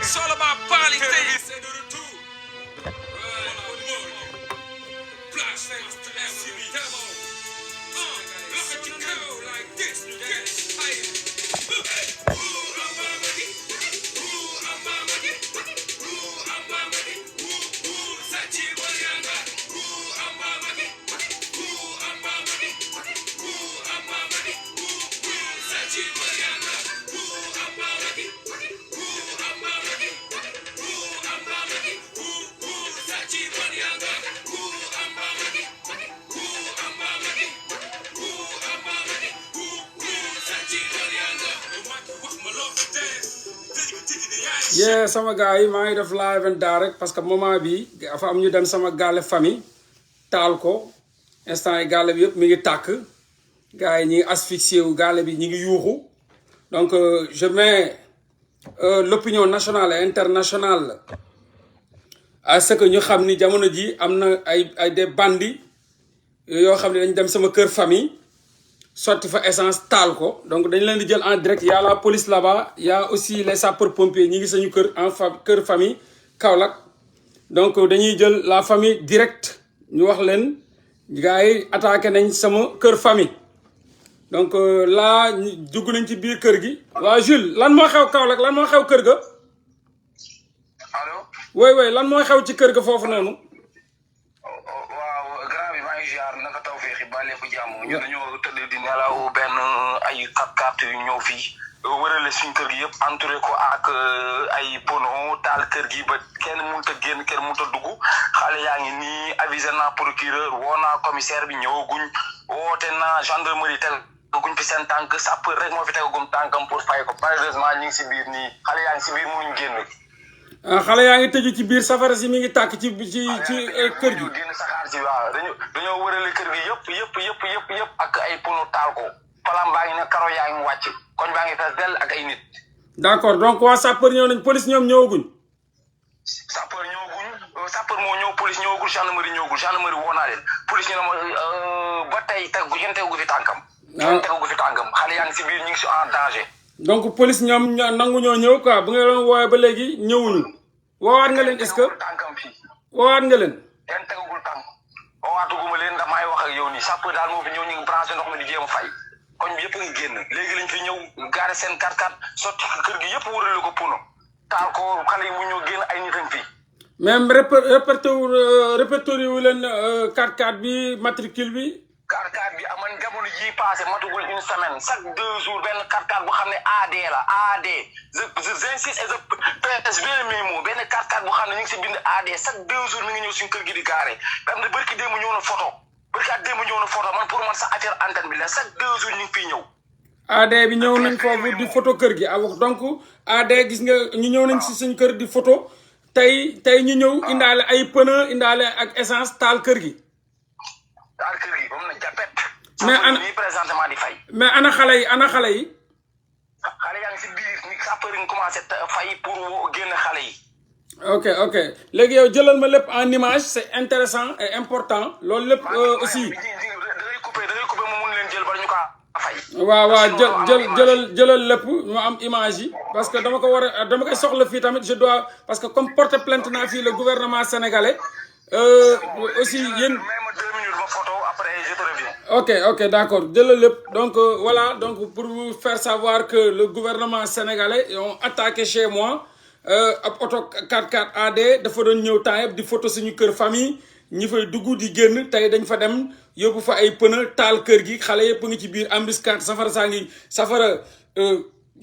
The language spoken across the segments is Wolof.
It's all about politics. yeah sama gars yi maa ngi def live and direct parce que moment bi dafa am ñu dem sama gaale famille taal ko instant yi gaale bi yëpp mi ngi tàkk gars yi ñi ngi asphyxié wu gaale bi ñi ngi yuuxu donc je mets l'opinion nationale et internationale à ce que ñu xam ni jamono ji am na ay des bandits yoo xam ne dañ dem sama kër famille sotti fa essence taal ko donc dañ leen di jël en direct y a la police là-bas y a aussi les sapeurs pompiers ñi ngi sañu kër kër famille Kaolack donc dañuy jël la famille direct ñu wax leen gars yi attaqué nañ sama kër famille donc là dugg nañ ci biir kër gi waa Jules lan moo xew Kaolack lan moo xew kër ga allo woy lan moo xew ci kër ga foofu noonu waaw grand bi maa ngi ziar naka taw feexi ba lépp jàmm ñu dañoo tëdd di nelaw benn ay 4x4 yu ñëw fii wërale suñ kër gi yëpp entouré ko ak ay pono taal kër gi ba kenn mënut a génn kenn mënut a dugg xale yaa ngi nii avisé naa procureur woo naa commissaire bi ñëwaguñ woote naa gendarmerie tegaguñ fi seen tànk sapeur rek moo fi tegagum tànkam pour fay ko malheureusement ñu ngi si biir nii xale yaa ngi si biir mënuñ génn xale yaa ngi tëju ci biir safara si mi ngi tàkk ci kër gi génn saxaar si waaw dañoo wërale kër gi yëpp ak ay pono taal ko palam baa ngi ne karo yaa ngi wàcc koñ baa ngi fees dell ak ay nit d'accord donc waa sapeur ñëw nañ police ñoom ñëwaguñ sapeur ñëwaguñ sapeur moo ñëw police ñëwagul gendarmerie woo naa leen police ñu ne ma ba tey kenn tegu fi tànkam xale yaa ngi si biir ñu ngi si en danger donc police ñoom nangu ñoo ñëw quoi bu nga leen woowee ba léegi ñëwuñu woowaat nga leen est-ce que tànkam fii woowaat nga leen kenn tegagul tànk woowaatuguma leen ndax maay wax ak yow nii sapeur daal moo fi ñëw ñu ngi branché ndox mi di jéem a fay koñ bi yëpp a ngi génn léegi lañ fi ñëw gaare seen 4x4 sotti kër gi yëpp wërale ko puno taal ko xale yi mu ñëw génn ay nitam fii même répertorié wu leen 4x4 bi matricule bi 4x4 bi aman jamono ji passé matugul une semaine chaque 2 jours benn 4x4 bu xam ne AD la AD j'insiste et je pèse bien mes mots benn 4x4 bu xam ne ñu ngi si bind AD chaque 2 jours mi ngi ñëw suñu kër gi di gaare xam ne barki démb ñëw na photo man pour man sax affaire antenne bi la chaque 2 jours ñu ngi fiy ñëw AD bi ñëw nañ foofu di photo kër gi alors donc AD gis nga ñu ñëw nañ si suñ kër di photo tey ñu ñëw indaale ay pneu indaale ak essence taal kër gi taal kër gi ba mu na jàppet mais ana nii présentement di fay mais ana xale yi xale yaa ngi si biir ni sapeur yi commencé fay pour génn xale yi ok léegi yow jëlal ma lépp en image c'est intéressant et important loolu lépp aussi da ngay coupé mu mun leen jël bala ñu ko fay waaw jëlal lépp ñu am image yi parce que dama koy soxla fii tamit je dois parce que comme porte plainte naa fii le gouvernement sénégalais aussi yéen ok d'accord jëlal lépp donc voilà donc pour vous faire savoir que le gouvernement sénégalais ont attaqué chez moi ab oto 4x4 AD dafa doon ñëw temps yëpp di photo suñu kër famille ñi fay dugg di génn tey dañ fa dem yóbbu fa ay pneu taal kër gi xale yëpp ngi ci biir embuscade safara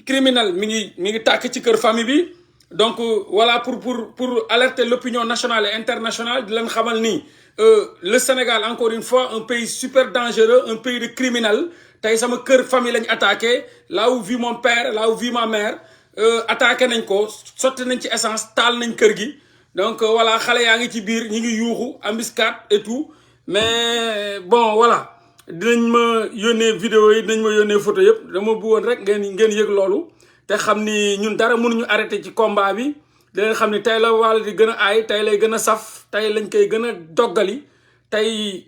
criminel mi ngi tàkk ci kër famille bi donc voilà pour alerter l'opinion nationale et internationale di leen xamal ni le Sénégal encore une fois un pays super dangereux un pays de criminels tey sama kër famille lañ attaqué là où vit mon père là où vit ma mère attaqué nañ ko sotti nañ ci essence taal nañ kër gi donc voilà xale yaa ngi ci biir ñi ngi yuuxu embuscade et tout mais bon voilà dinañ ma yónnee vidéo yi dinañ ma yónnee photo yëpp dama bëggoon rek ngeen yëg loolu te xam ni ñun dara mënuñu arrêté ci combat bi di leen xam ni tey la wàll di gën a aay tey lay gën a saf tey lañ koy gën a doggali tey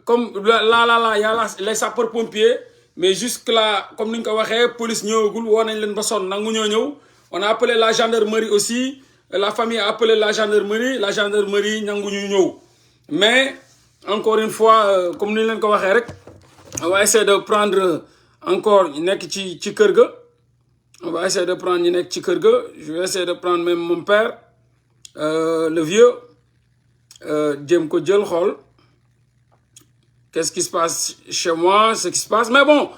comme y a les sapeurs pompiers mais jusque là comme ni ñu ko waxee police ñëwagul woo nañ leen ba sonn nangu ñoo ñëw On a appelé la gendarmerie aussi. La famille a appelé la gendarmerie. La gendarmerie, nanguñu ñëw. Mais, encore une fois, comme nous l'avons dit, on va essayer de prendre encore nekk ci kër ga. On va essayer de prendre nekk ci kër ga. Je vais essayer de prendre même mon père, le vieux. Jéem ko jël xool. Qu'est-ce qui se passe chez moi, ce qui se passe. Mais bon,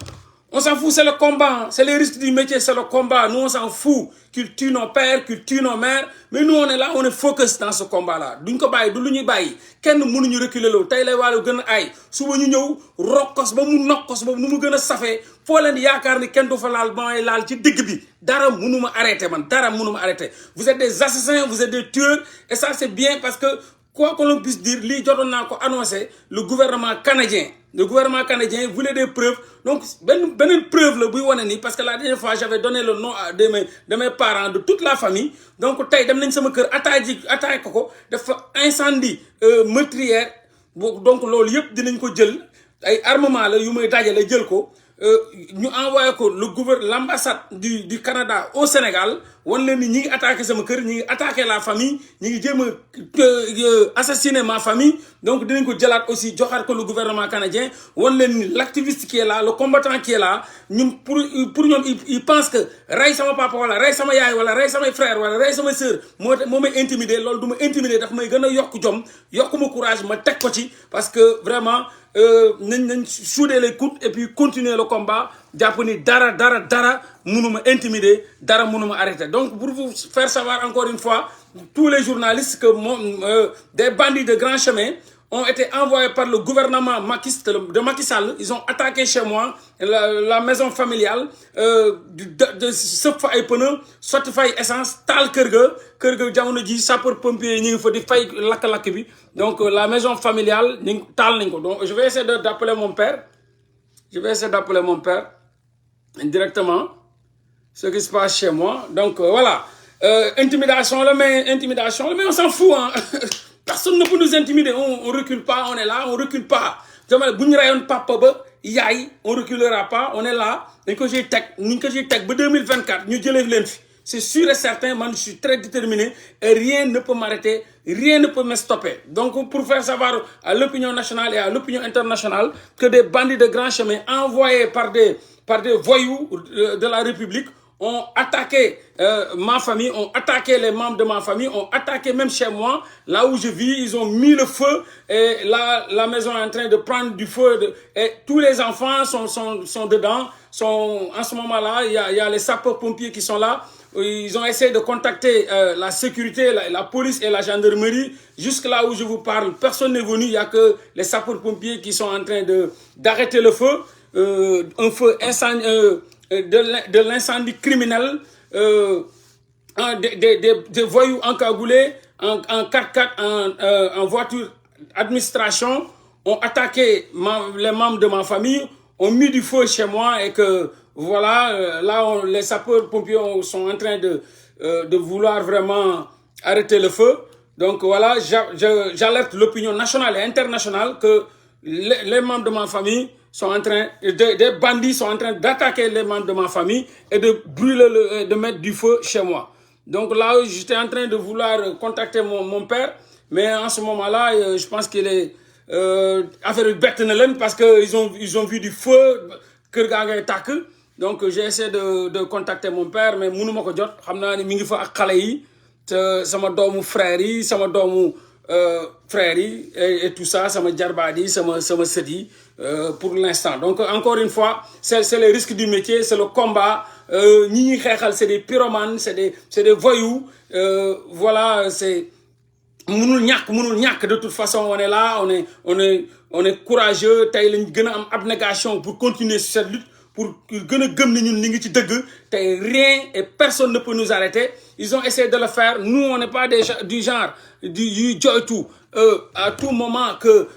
on s'en fout, c'est le combat. C'est les risques du métier, c'est le combat. Nous, on s'en fout qu'ils tuent nos pères, qu'ils tuent nos mères. Mais nous, on est là, on est focus dans ce combat-là. Duñ ko bàyyi du lu ñuy bàyyi kenn mënuñu reculer loolu tey lay wàllu gën a ay suba ñu ñëw rokkos ba mu nokkos ba nu mu gën a safee foo leen yaakaar ni kenn du fa laal ba may laal ci digg bi dara mënuma arrêté man dara mënuma arrêté. Vous êtes des assassins, vous êtes des tueurs et ça c'est bien parce que quoi qu'on puisse dire, lii jotoon naa ko annoncé le gouvernement canadien. Le gouvernement canadien voulait des preuves. Donc, beneen preuve la buy wane ni parce que la dernière fois j'avais donné le nom de mes parents, de toute la famille. Donc tey dem nañ sama kër attaqué ko dafa incendie meurtrière. Donc loolu yëpp dinañ ko jël ay armement la yu may dajale jël ko. Ñu envoyé ko l'ambassade du Canada au Sénégal wan leen ni ñi ngi attaqué sama kër ñi ngi attaqué la famille ñi ngi jéem a assassiner ma famille. Donc dinañ ko jëlaat aussi joxaat ko le gouvernement canadien wan leen ni l'activiste qui est là le combattant qui est là ñun pour ñoom ils pensent que rey sama papa wala rey sama yaay wala rey samay frère wala rey sama sœur moo may intimider loolu du ma intimider daf may gën a yokk jom yokk ma courage ma teg ko ci parce que vraiment nañ souder les coudes et puis continuer le combat jàpp ni dara mënuma intimider dara mënuma arrêter. Donc pour vous faire savoir encore une fois tous les journalistes que des bandits de grand chemin ont été envoyés par le gouvernement de Macky Sall. Ils ont attaqué chez moi la maison familiale de sëpp fa ay pneu sotti fay essence taal kër ga jamono ji sapeur pompier ñi ngi fa di fay lakk-lakk bi. Donc la maison familiale ñu taal nañ ko. Donc je vais essayer d'appeler mon père. Je vais essayer d'appeler mon père directement ce qui se passe chez moi. Donc voilà, intimidation mais on s'en fout hein. Personne ne peut nous intimider, on recule pas, on est là, on recule pas. Bu ñu rayoon papa ba yaay on reculera pas, on est là. Dañ ko ciy teg ba 2024 ñu jëlee leen fi. C'est sûr et certain, man je suis très déterminé et rien ne peut m'arrêter, rien ne peut me stopper. Donc pour faire savoir à l'opinion nationale et à l'opinion internationale que des bandits de grand chemin envoyés par des voyous de la République ont attaqué ma famille, ont attaqué les membres de ma famille, ont attaqué même chez moi, là où je vis, ils ont mis le feu et la maison est en train de prendre du feu et tous les enfants sont dedans, en ce moment-là, il y a les sapeurs-pompiers qui sont là. Ils ont essayé de contacter la sécurité, la police et la gendarmerie. Jusque là où je vous parle, personne n'est venu. Il n'y a que les sapeurs-pompiers qui sont en train d'arrêter le feu. Un feu de l'incendie criminel. Des voyous encagoulés en 4x4, en voiture administration, ont attaqué les membres de ma famille, ont mis du feu chez moi et que... Voilà, là, les sapeurs-pompiers sont en train de vouloir vraiment arrêter le feu. Donc voilà, j'alerte l'opinion nationale et internationale que les membres de ma famille sont en train, des bandits sont en train d'attaquer les membres de ma famille et de brûler, de mettre du feu chez moi. Donc là, j'étais en train de vouloir contacter mon père, mais en ce moment-là, je pense qu'il est affaire bête na leen parce que ils ont vu du feu, kër gaa ngay tàkk. Donc j'ai essayé de contacter mon père mais mënuma ko jot xam naa ni mi ngi fa ak xale yi te sama doomu frère yi sama doomu frère yi et tout ça sama jarbaat yi sama sët yi pour l'instant. Donc encore une fois c'est les risques du métier, c'est le combat. Ñi ñuy xeexal c'est des pyromanes, c'est des voyous. Voilà, c'est mënul ñàkk de toute façon. On est là, on est courageux. Tey lañ gën a am abnégation pour continuer sur cette lutte. Pour gën a gëm ni ñun li ngi ci dëgg te rien et personne ne peut nous arrêter. Ils ont essayé de le faire. Nous on n'est pas du genre du joytu à tout moment que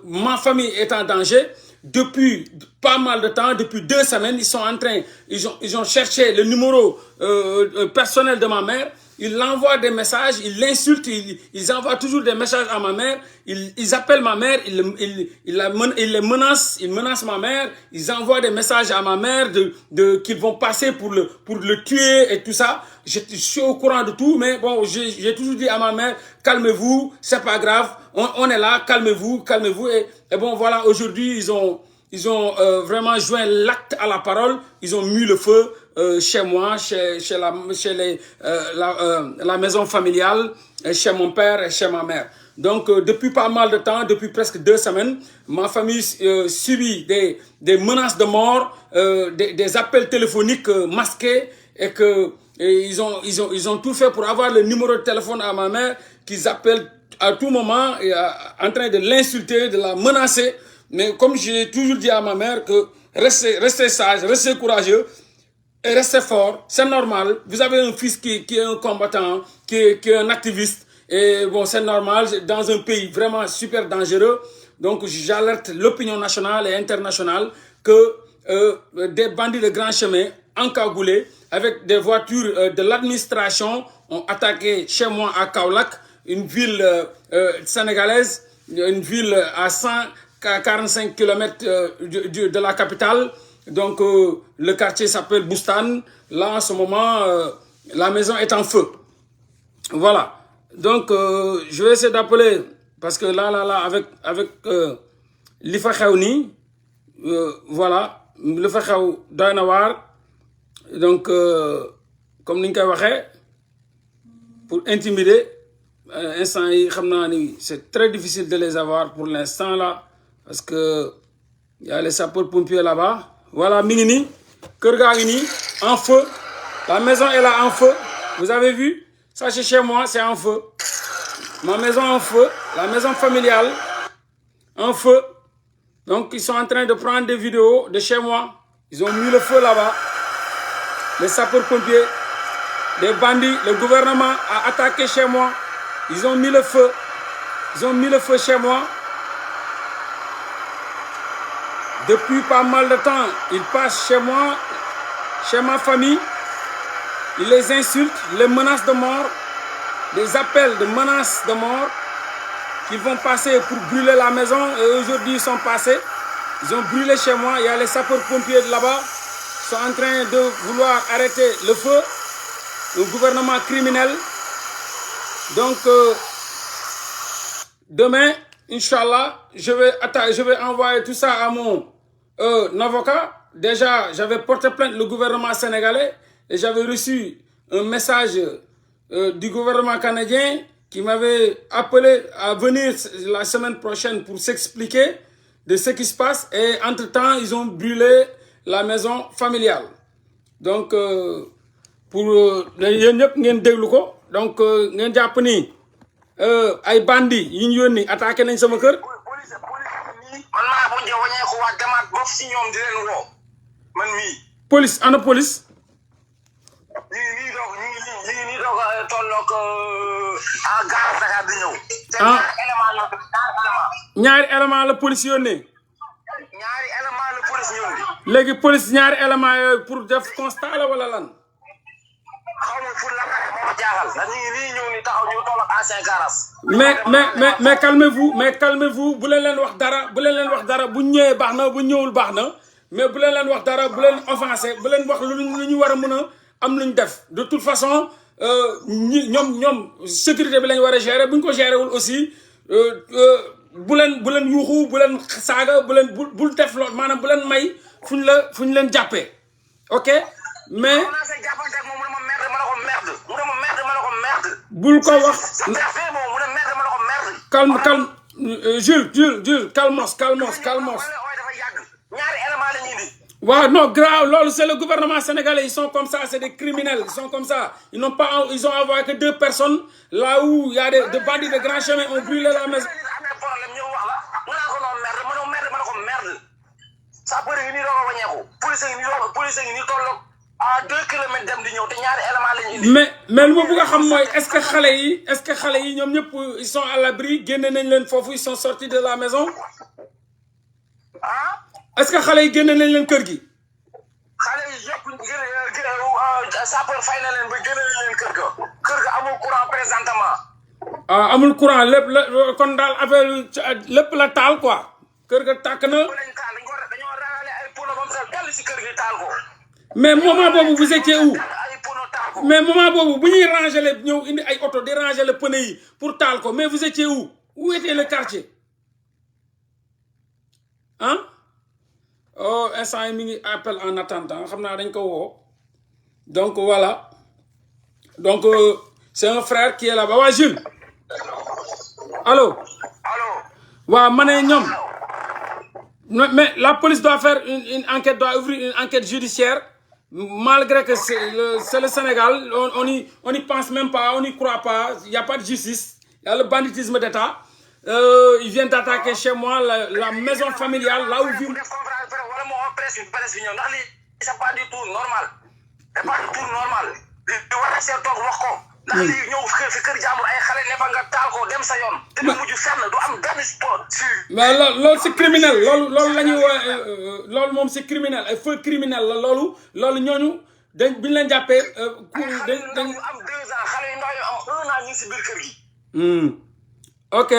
ma famille est en danger. Depuis pas mal de temps, depuis 2 semaines, ils ont cherché le numéro personnel de ma mère. ils envoient des messages, ils l'insultent, ils envoient toujours des messages à ma mère, ils appellent ma mère, ils les menacent, ils menacent ma mère, ils envoient des messages à ma mère qu'ils vont passer pour le tuer et tout ça. Je suis au courant de tout, mais bon, j'ai toujours dit à ma mère, calmez-vous, c'est pas grave, on est là, calmez-vous, et bon, voilà, aujourd'hui, ils ont vraiment joint l'acte à la parole, ils ont mis le feu chez moi, chez la maison familiale, chez mon père et chez ma mère. Donc, depuis pas mal de temps, depuis presque 2 semaines, ma famille subit des menaces de mort, des appels téléphoniques masqués et que ils ont tout fait pour avoir le numéro de téléphone à ma mère qu'ils appellent à tout moment et en train de l'insulter, de la menacer. Mais comme j'ai toujours dit à ma mère que restez sage, restez courageux et restez fort, c'est normal. Vous avez un fils qui est un combattant, qui est un activiste. Et bon, c'est normal, dans un pays vraiment super dangereux. Donc, j'alerte l'opinion nationale et internationale que des bandits de grand chemin encagoulés avec des voitures de l'administration ont attaqué chez moi à Kaolack, une ville sénégalaise, une ville à 145 km de la capitale. Donc, le quartier s'appelle Boustan. Là, en ce moment, la maison est en feu. Voilà. Donc, je vais essayer d'appeler, parce que là, avec l'Ifa Khaouni, voilà, l'Ifa Khaou Dainawar. Donc, comme nous l'avons dit, pour intimider, c'est très difficile de les avoir pour l'instant là, parce que il y a les sapeurs-pompiers là-bas. Voilà, Minini, Kurgagini, en feu. La maison est là en feu. Vous avez vu? Ça, c'est chez moi, c'est en feu. Ma maison en feu. La maison familiale en feu. Donc, ils sont en train de prendre des vidéos de chez moi. Ils ont mis le feu là-bas. Les sapeurs-pompiers, des bandits, le gouvernement a attaqué chez moi. Ils ont mis le feu. Ils ont mis le feu chez moi. Depuis pas mal de temps, ils passent chez moi, chez ma famille. Ils les insultent, les menacent de mort, des appels de menaces de mort qu'ils vont passer pour brûler la maison. Et aujourd'hui, ils sont passés. Ils ont brûlé chez moi. Il y a les sapeurs-pompiers de là-bas qui sont en train de vouloir arrêter le feu. Le gouvernement criminel. Donc, demain, Inch'Allah, je vais envoyer tout ça à mon avocat. Déjà, j'avais porté plainte le gouvernement sénégalais et j'avais reçu un message du gouvernement canadien qui m'avait appelé à venir la semaine prochaine pour s'expliquer de ce qui se passe. Et entre-temps, ils ont brûlé la maison familiale. Donc, pour yéen ñëpp ngeen déglu ko donc ngeen jàpp ni ay bandits yi ñu yónni attaqué nañ sama kër. police man maa bu njëw wañee ko waa demaat ba si ñoom di leen woo man mii. police ana police. ñu ngi nii doog tolloog à gare Dakar di ñëw. ah ñaari élément ñaari élément la police yónnee. ñaari élément la police yónni. léegi police ñaari élément yooyu pour def constat la wala lan. xaw ma pour la moo jaaxal ndax ñu ngi nii ñëw ni taxaw ñu toll ak ancien garage. mais calmez-vous bu leen wax dara bu ñëwee baax na bu ñëwul baax na mais bu leen wax dara bu leen offensé bu leen wax lu ñu war a mën a am luñ def de toute façon ñoom sécurité bi lañ war a gérer bu ñu ko gérer wul aussi bu leen yuuxu bu leen saaga bul def lool maanaam bu leen may fuñ leen jàppee ok mais. bul ko wax calme Jules calmos waaw non grave loolu c'est le gouvernement sénégalais ils sont comme ça c'est des criminels ils sont comme ça ils ont envoyé que 2 personnes là où il y a des bandits de grand chemin ont brûlé la maison. à 2 kilomètres dem di ñëw te ñaari élément lañu indi. mais lu ma bëgg a xam mooy est-ce que xale yi ñoom ñëpp ils sont à l'abri génne nañ leen foofu ils sont sortis de la maison. ah. est-ce que xale yi génne nañ leen kër gi. xale yi yëpp sapeur fay na leen ba génne nañ leen kër ga amul courant présentement. ah amul courant lépp la kon daal affaire lépp la taal quoi kër ga tàkk na. dañoo rangale ay pono ba mu sax dell si kër gi taal ko. mais moment boobu vous étiez où mais moment boobu bu ñuy ranger le ñëw indi ay oto di ranger le pneu yi pour taal ko mais vous étiez où était le quartier ah oh instant yi mi ngi appel en attendant xam naa dañ ko woo donc voilà donc c'est un frère qui est là-bas waa Jules allô waaw ma ne ñoom mais la police doit faire une enquête doit ouvrir une enquête judiciaire malgré que c'est le Sénégal on y pense même pas on n'y croit pas il y a pas de justice il y a le banditisme d'État ils viennent d'attaquer chez moi la maison familiale là où vit c'est pas du tout normal c'est pas du tout normal li war a seet toog wax ko ndax lii ñëw fi kër jàmbur ay xale ne fa nga taal ko dem sa yoon te du mujj fenn du am benn sport mais loolu c'est criminel loolu la ñuy loolu moom c'est criminel ay feu criminel la loolu ñooñu dañ bi ñu leen jàppee dañ am 2 ans xale yu ndaw yu am 1 an ñu si biir kër gi ok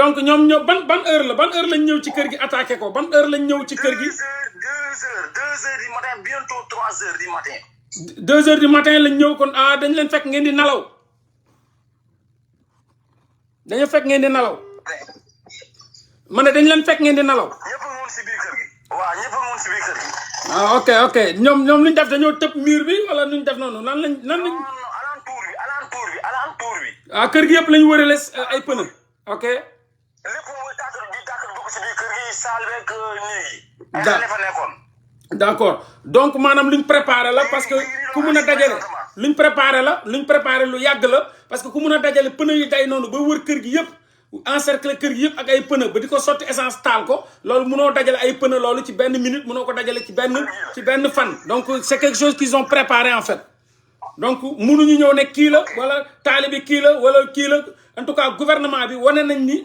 donc ñoom ñoo ban heure lañ ñëw ci kër gi attaqué ko ban heure lañ ñëw ci kër gi 2 heures du matin bientôt 3 heures du matin 2 heures du matin lañ ñëw kon dañ leen fekk ngeen di nalaw dañu fekk ngeen di nalaw ma ne dañ leen fekk ngeen di nalaw ñëpp a woon si biir kër gi waaw ñëpp a woon si biir kër gi ok ñoom luñ def dañoo tëb mur bi wala nuñ def noonu nan lañ alentour bi kër gi yëpp lañu wërale ay pneu ok lépp muy tàkk dugg si biir kër gi saal beeg néeg yi ay xale fa nekkoon d'accord donc maanaam luñ préparé la parce que ku mun a dajale luñ préparé lu yàgg la parce que ku mun a dajale pneu yi day noonu ba wër kër gi yëpp encercler kër gi yëpp ak ay pneu ba di ko sotti essence taal ko loolu munoo dajale ay pneu loolu ci benn minute munoo ko dajale ci benn fan donc c'est quelque chose qu'ils ont préparé en fait donc munuñu ñëw ne kii la wala taalibi kii la wala kii la en tout cas gouvernement bi wane nañ ni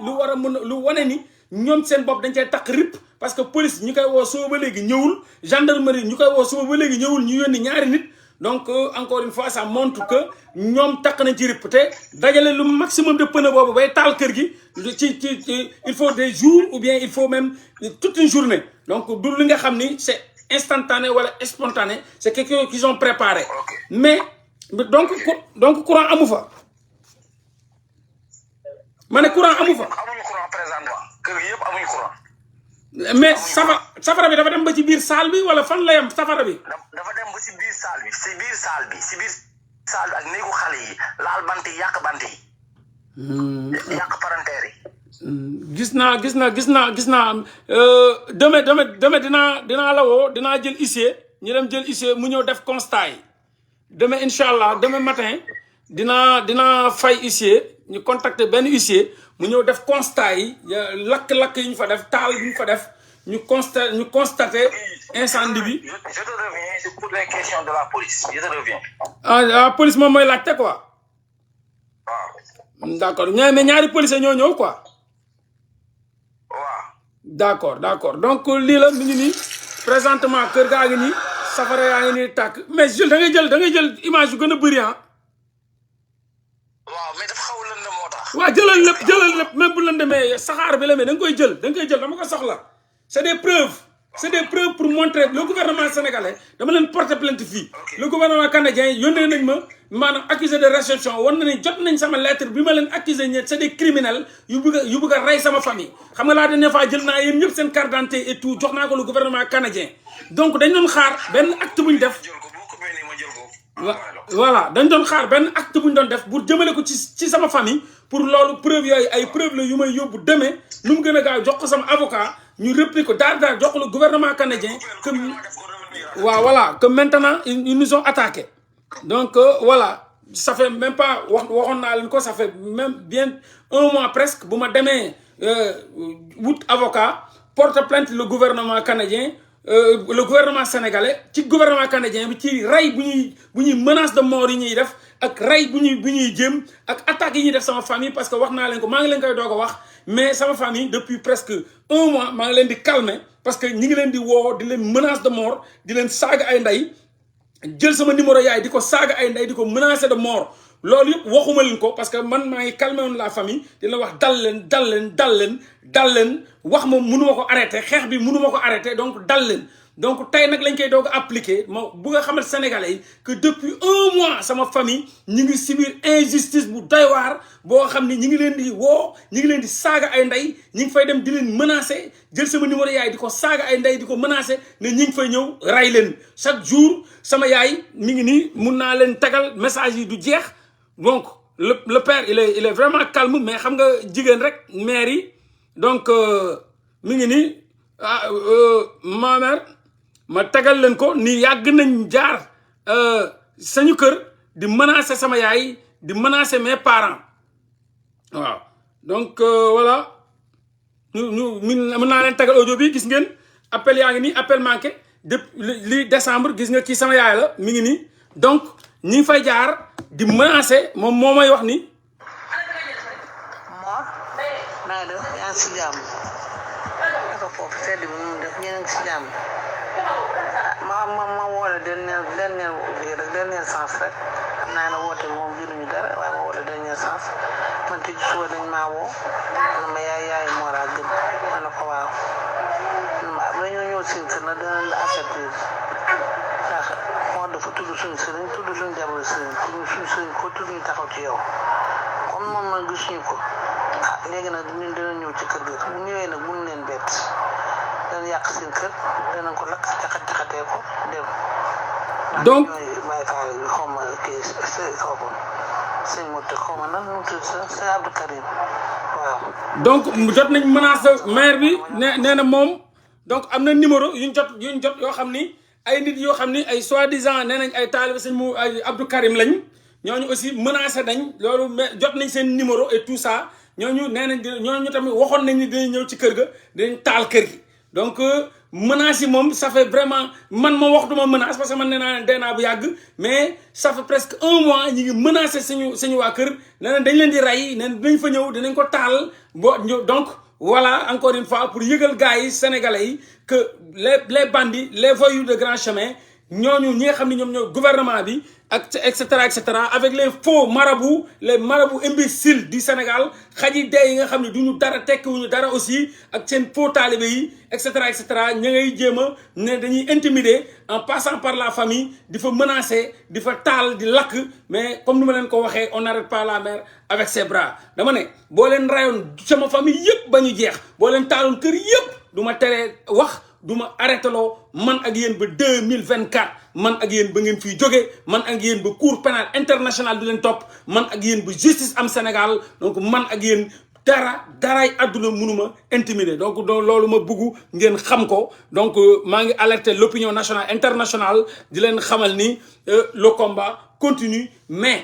lu wane ni ñoom seen bopp dañ cee takk rip parce que police ñu koy woo suba ba léegi ñëwul gendarmerie ñu koy woo suba ba léegi ñëwul ñu yónni ñaari nit donc encore une fois ça montre que ñoom takk nañ ci rip te dajale lu maximum de pneu boobu bay taal kër gi ci il faut des jours ou bien il faut même toute une journée donc du li nga xam ni c'est instantané wala spontané c'est quelque chose qu'ils ont préparé mais donc courant amu fa ma ne courant amu fa amuñu courant présentement kër gi yëpp amuñu courant mais safara bi dafa dem ba ci biir salle bi wala fan la yam safara bi dafa dem ba ci biir salle bi si biir salle bi ak néegu xale yi laal bant yi yàq bant yi yàq parenteer yi gis naa demain dinaa la woo dinaa jël huissier ñu dem jël huissier mu ñëw def constat yi demain incha allah demain matin dinaa fay huissier ñu contacter benn huissier mu ñëw def constat yi lakk-lakk yi ñu fa def taal yi ñu fa def ñu constater incendie bi. je te reviens c'est pour les questions de la police je te reviens. la police moom mooy laajte quoi. waaw. d'accord mais ñaari policiers ñoo ñëw quoi. waaw. d'accord donc lii la mi ngi nii présentement kër gaa ngi nii safara yaa ngi nii tàkk mais Jules da ngay jël image yu gën a bëri ah. waaw mais dafa xaw a lëndëm moo tax. waaw jëlal lépp même bu lëndëmee saxaar bi la mais da nga koy jël dama ko soxla c'est des preuves pour montrer le gouvernement sénégalais dama leen porter plainte fii le gouvernement canadien yónnee nañ ma maanaam accusé de réception war na ni jot nañ sama lettre bi ma leen accusé ñe c'est des criminels yu bëgg a rey sama famille xam nga laa dernière fois jël naa yéen ñëpp seen carte d'identité et tout jox naa ko le gouvernement canadien donc dañ doon xaar benn acte bu ñu def voilà dañ doon xaar benn acte bu ñu doon def pour jëmale ko ci sama famille pour loolu preuve yooyu ay preuve la yu may yóbbu demee nu mu gën a gaaw jox ko sama avocat ñu répliquer ko daar jox ko le gouvernement canadien que waaw voilà que maintenant ils nous ont attaqué donc voilà ça fait même pas waxoon naa leen ko ça fait même bien 1 mois presque bu ma demee wut avocat porte plainte le gouvernement canadien le gouvernement sénégalais ci gouvernement canadien bi ci rey bu ñuy menace de mort yi ñuy def ak rey bu ñuy jéem ak attaques yi ñuy def sama famille parce que wax naa leen ko maa ngi leen koy doog a wax mais sama famille depuis presque 1 mois maa ngi leen di calmer parce que ñi ngi leen di woo di leen menace de mort di leen saaga ay ndey jël sama numéro yaay di ko saaga ay ndey di ko menacer de mort loolu yëpp waxuma leen ko parce que man maa ngi calmé woon la famille di la wax dal leen wax ma mënuma ko arrêté xeex bi mënuma ko arrêté donc dal leen donc tey nag lañ koy doog a appliqué ma bu nga xamal Sénégalais yi que depuis 1 mois sama famille ñi ngi subir injustice bu doy waar boo xam ne ñi ngi leen di woo ñi ngi leen di saaga ay ndey ñi ngi fay dem di leen menacer jël sama numéro yaay di ko saaga ay ndey di ko menacer ne ñi ngi fay ñëw ray leen chaque jour sama yaay mi ngi nii mun naa leen tagal message yi du jeex donc le père il est vraiment calme mais xam nga jigéen rek mère yi donc mi ngi nii ma mère ma tagal leen ko ni yàgg nañ jaar sañu kër di menacer sama yaay di menacer mes parents waaw donc voilà ñu mën naa leen tagal audio bi gis ngeen appel yaa ngi nii appel manqué depuis li décembre gis nga kii sama yaay la mi ngi nii donc ñi ngi fay jaar di menacer moom moo may wax ni Mor naa def yaa ngi si jàmm naka foofu sedd bi mu def ñeen ngi si jàmm ma woola dernier sens rek xam naa ne woote moom jëluñu dara waaye ma woola dernier sens man tey suba dañ maa woo na ma yaay Mora gën ma ne ko waaw dañoo ñëw sin kër na danañ la affecté ndax moo dafa tudd suñu sëriñ tudd suñu jabar sëriñ suñu sëriñ ko tudd ñu taxaw ci yow comme moom nag gisuñu ko léegi nag ñun dina ñëw ci kër ga bu ñëwee nag mun leen bett dana yàq seen kër danañ ko lakk jaxatee ko dem donc may faal bi xaw ma kii xaw ma sëñ Moute xaw ma nan mu tudd sa sëñ Abdou Karim waaw donc jot nañ menace maire bi nee na moom donc am na numéro yuñ jot yoo xam ni ay nit yoo xam ni ay soi-disant nee nañ ay taalibe sëñ mu ay Abdou Karim lañ ñooñu aussi menacé nañ loolu mais jot nañ seen numéro et tout ça ñooñu nee nañ ñooñu tamit waxoon nañ ni dinañ ñëw ci kër ga dinañ taal kër gi donc menaces yi moom ça fait vraiment man ma wax duma menace parce que man nee naa dee naa bu yàgg mais ça fait presque 1 mois ñi ngi menacé suñu waa kër nee nañ dañ leen di rey nee nañ dinañ fa ñëw dinañ ko taal donc voilà encore une fois pour yëgal gars yi sénégalais yi que les bandits les voyous de grand chemin ñooñu ñi nga xam ne ñoom ñoo gouvernement bi ak et cetera avec les faux marabouts les marabouts imbéciles du Sénégal xaji dee yi nga xam ne duñu dara tekkiwuñu dara aussi ak seen faux talibé yi et cetera ña ngay jéem a ne dañuy intimider en passant par la famille di fa menacer di fa taal di lakk mais comme ni ma leen ko waxee on n'arrête pas la mer avec ses bras dama ne boo leen rayoon sama famille yëpp ba ñu jeex boo leen taaloon kër yëpp du ma teree wax du ma arrêté loo man ak yéen ba 2024 man ak yéen ba ngeen fiy jóge man ak yéen ba cour pénal international di leen topp man ak yéen ba justice am Sénégal donc man ak yéen daraay àdduna mënuma intimider donc loolu ma bëgg ngeen xam ko donc maa ngi alerter l'opinion nationale internationale di leen xamal ni le combat continue mais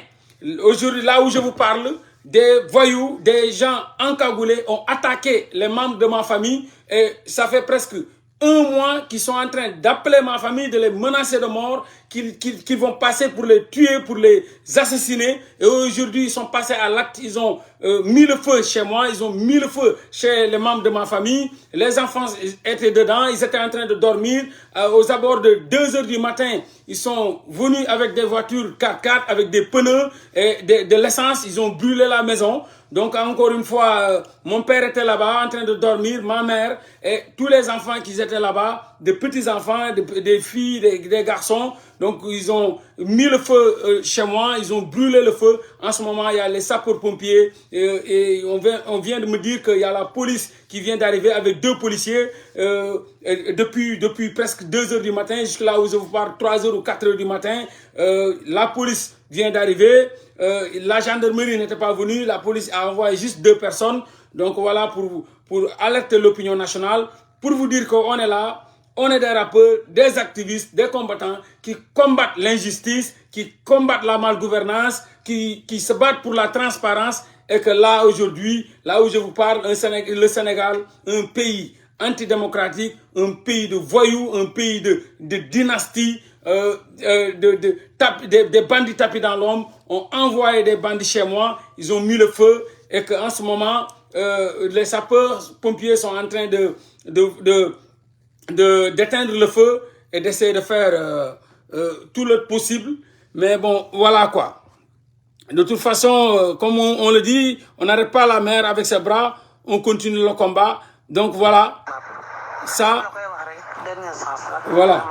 aujourd'hui là où je vous parle des voyous des gens encagoulés ont attaqué les membres de ma famille et ça fait presque 1 mois qu'ils sont en train d'appeler ma famille, de les menacer de mort, qu'ils vont passer pour les tuer, pour les assassiner. Et aujourd'hui, ils sont passés à l'acte. Ils ont mis le feu chez moi. Ils ont mis le feu chez les membres de ma famille. Les enfants étaient dedans. Ils étaient en train de dormir. Aux abords de 2 heures du matin, ils sont venus avec des voitures 4x4, avec des pneus et de l'essence. Ils ont brûlé la maison. Donc, encore une fois, mon père était là-bas en train de dormir, ma mère et tous les enfants qui étaient là-bas, des petits-enfants, des filles, des garçons. Donc, ils ont mis le feu chez moi, ils ont brûlé le feu. En ce moment, il y a les sapeurs-pompiers et on vient de me dire qu'il y a la police qui vient d'arriver avec 2 policiers depuis presque 2 heures du matin, jusqu'à là où je vous parle, 3 heures ou 4 heures du matin. La police vient d'arriver. La gendarmerie n'était pas venue, la police a envoyé juste 2 personnes. Donc voilà pour alerter l'opinion nationale, pour vous dire qu'on est là, on est des rappeurs, des activistes, des combattants qui combattent l'injustice, qui combattent la malgouvernance, qui se battent pour la transparence et que là aujourd'hui, là où je vous parle, le Sénégal, un pays antidémocratique, un pays de voyous, un pays de dynastie, des bandits tapis dans l'ombre, ont envoyé des bandits chez moi, ils ont mis le feu et qu'en ce moment, les sapeurs-pompiers sont en train d'éteindre le feu et d'essayer de faire tout le possible. Mais bon, voilà quoi. De toute façon, comme on le dit, on n'arrête pas la mer avec ses bras, on continue le combat. Donc voilà, ça, voilà.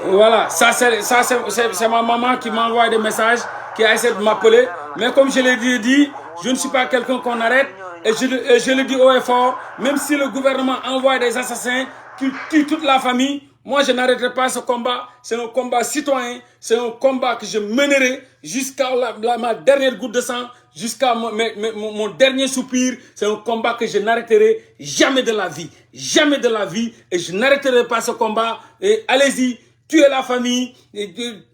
Voilà, ça c'est ma maman qui m'envoie des messages, qui a essayé de m'appeler. Mais comme je l'ai dit, je ne suis pas quelqu'un qu'on arrête. Et je le dis haut et fort, même si le gouvernement envoie des assassins qui tuent toute la famille, moi je n'arrêterai pas ce combat. C'est un combat citoyen, c'est un combat que je mènerai jusqu'à ma dernière goutte de sang, jusqu'à mon dernier soupir. C'est un combat que je n'arrêterai jamais de la vie. Jamais de la vie. Et je n'arrêterai pas ce combat. Et allez-y, tuez la famille,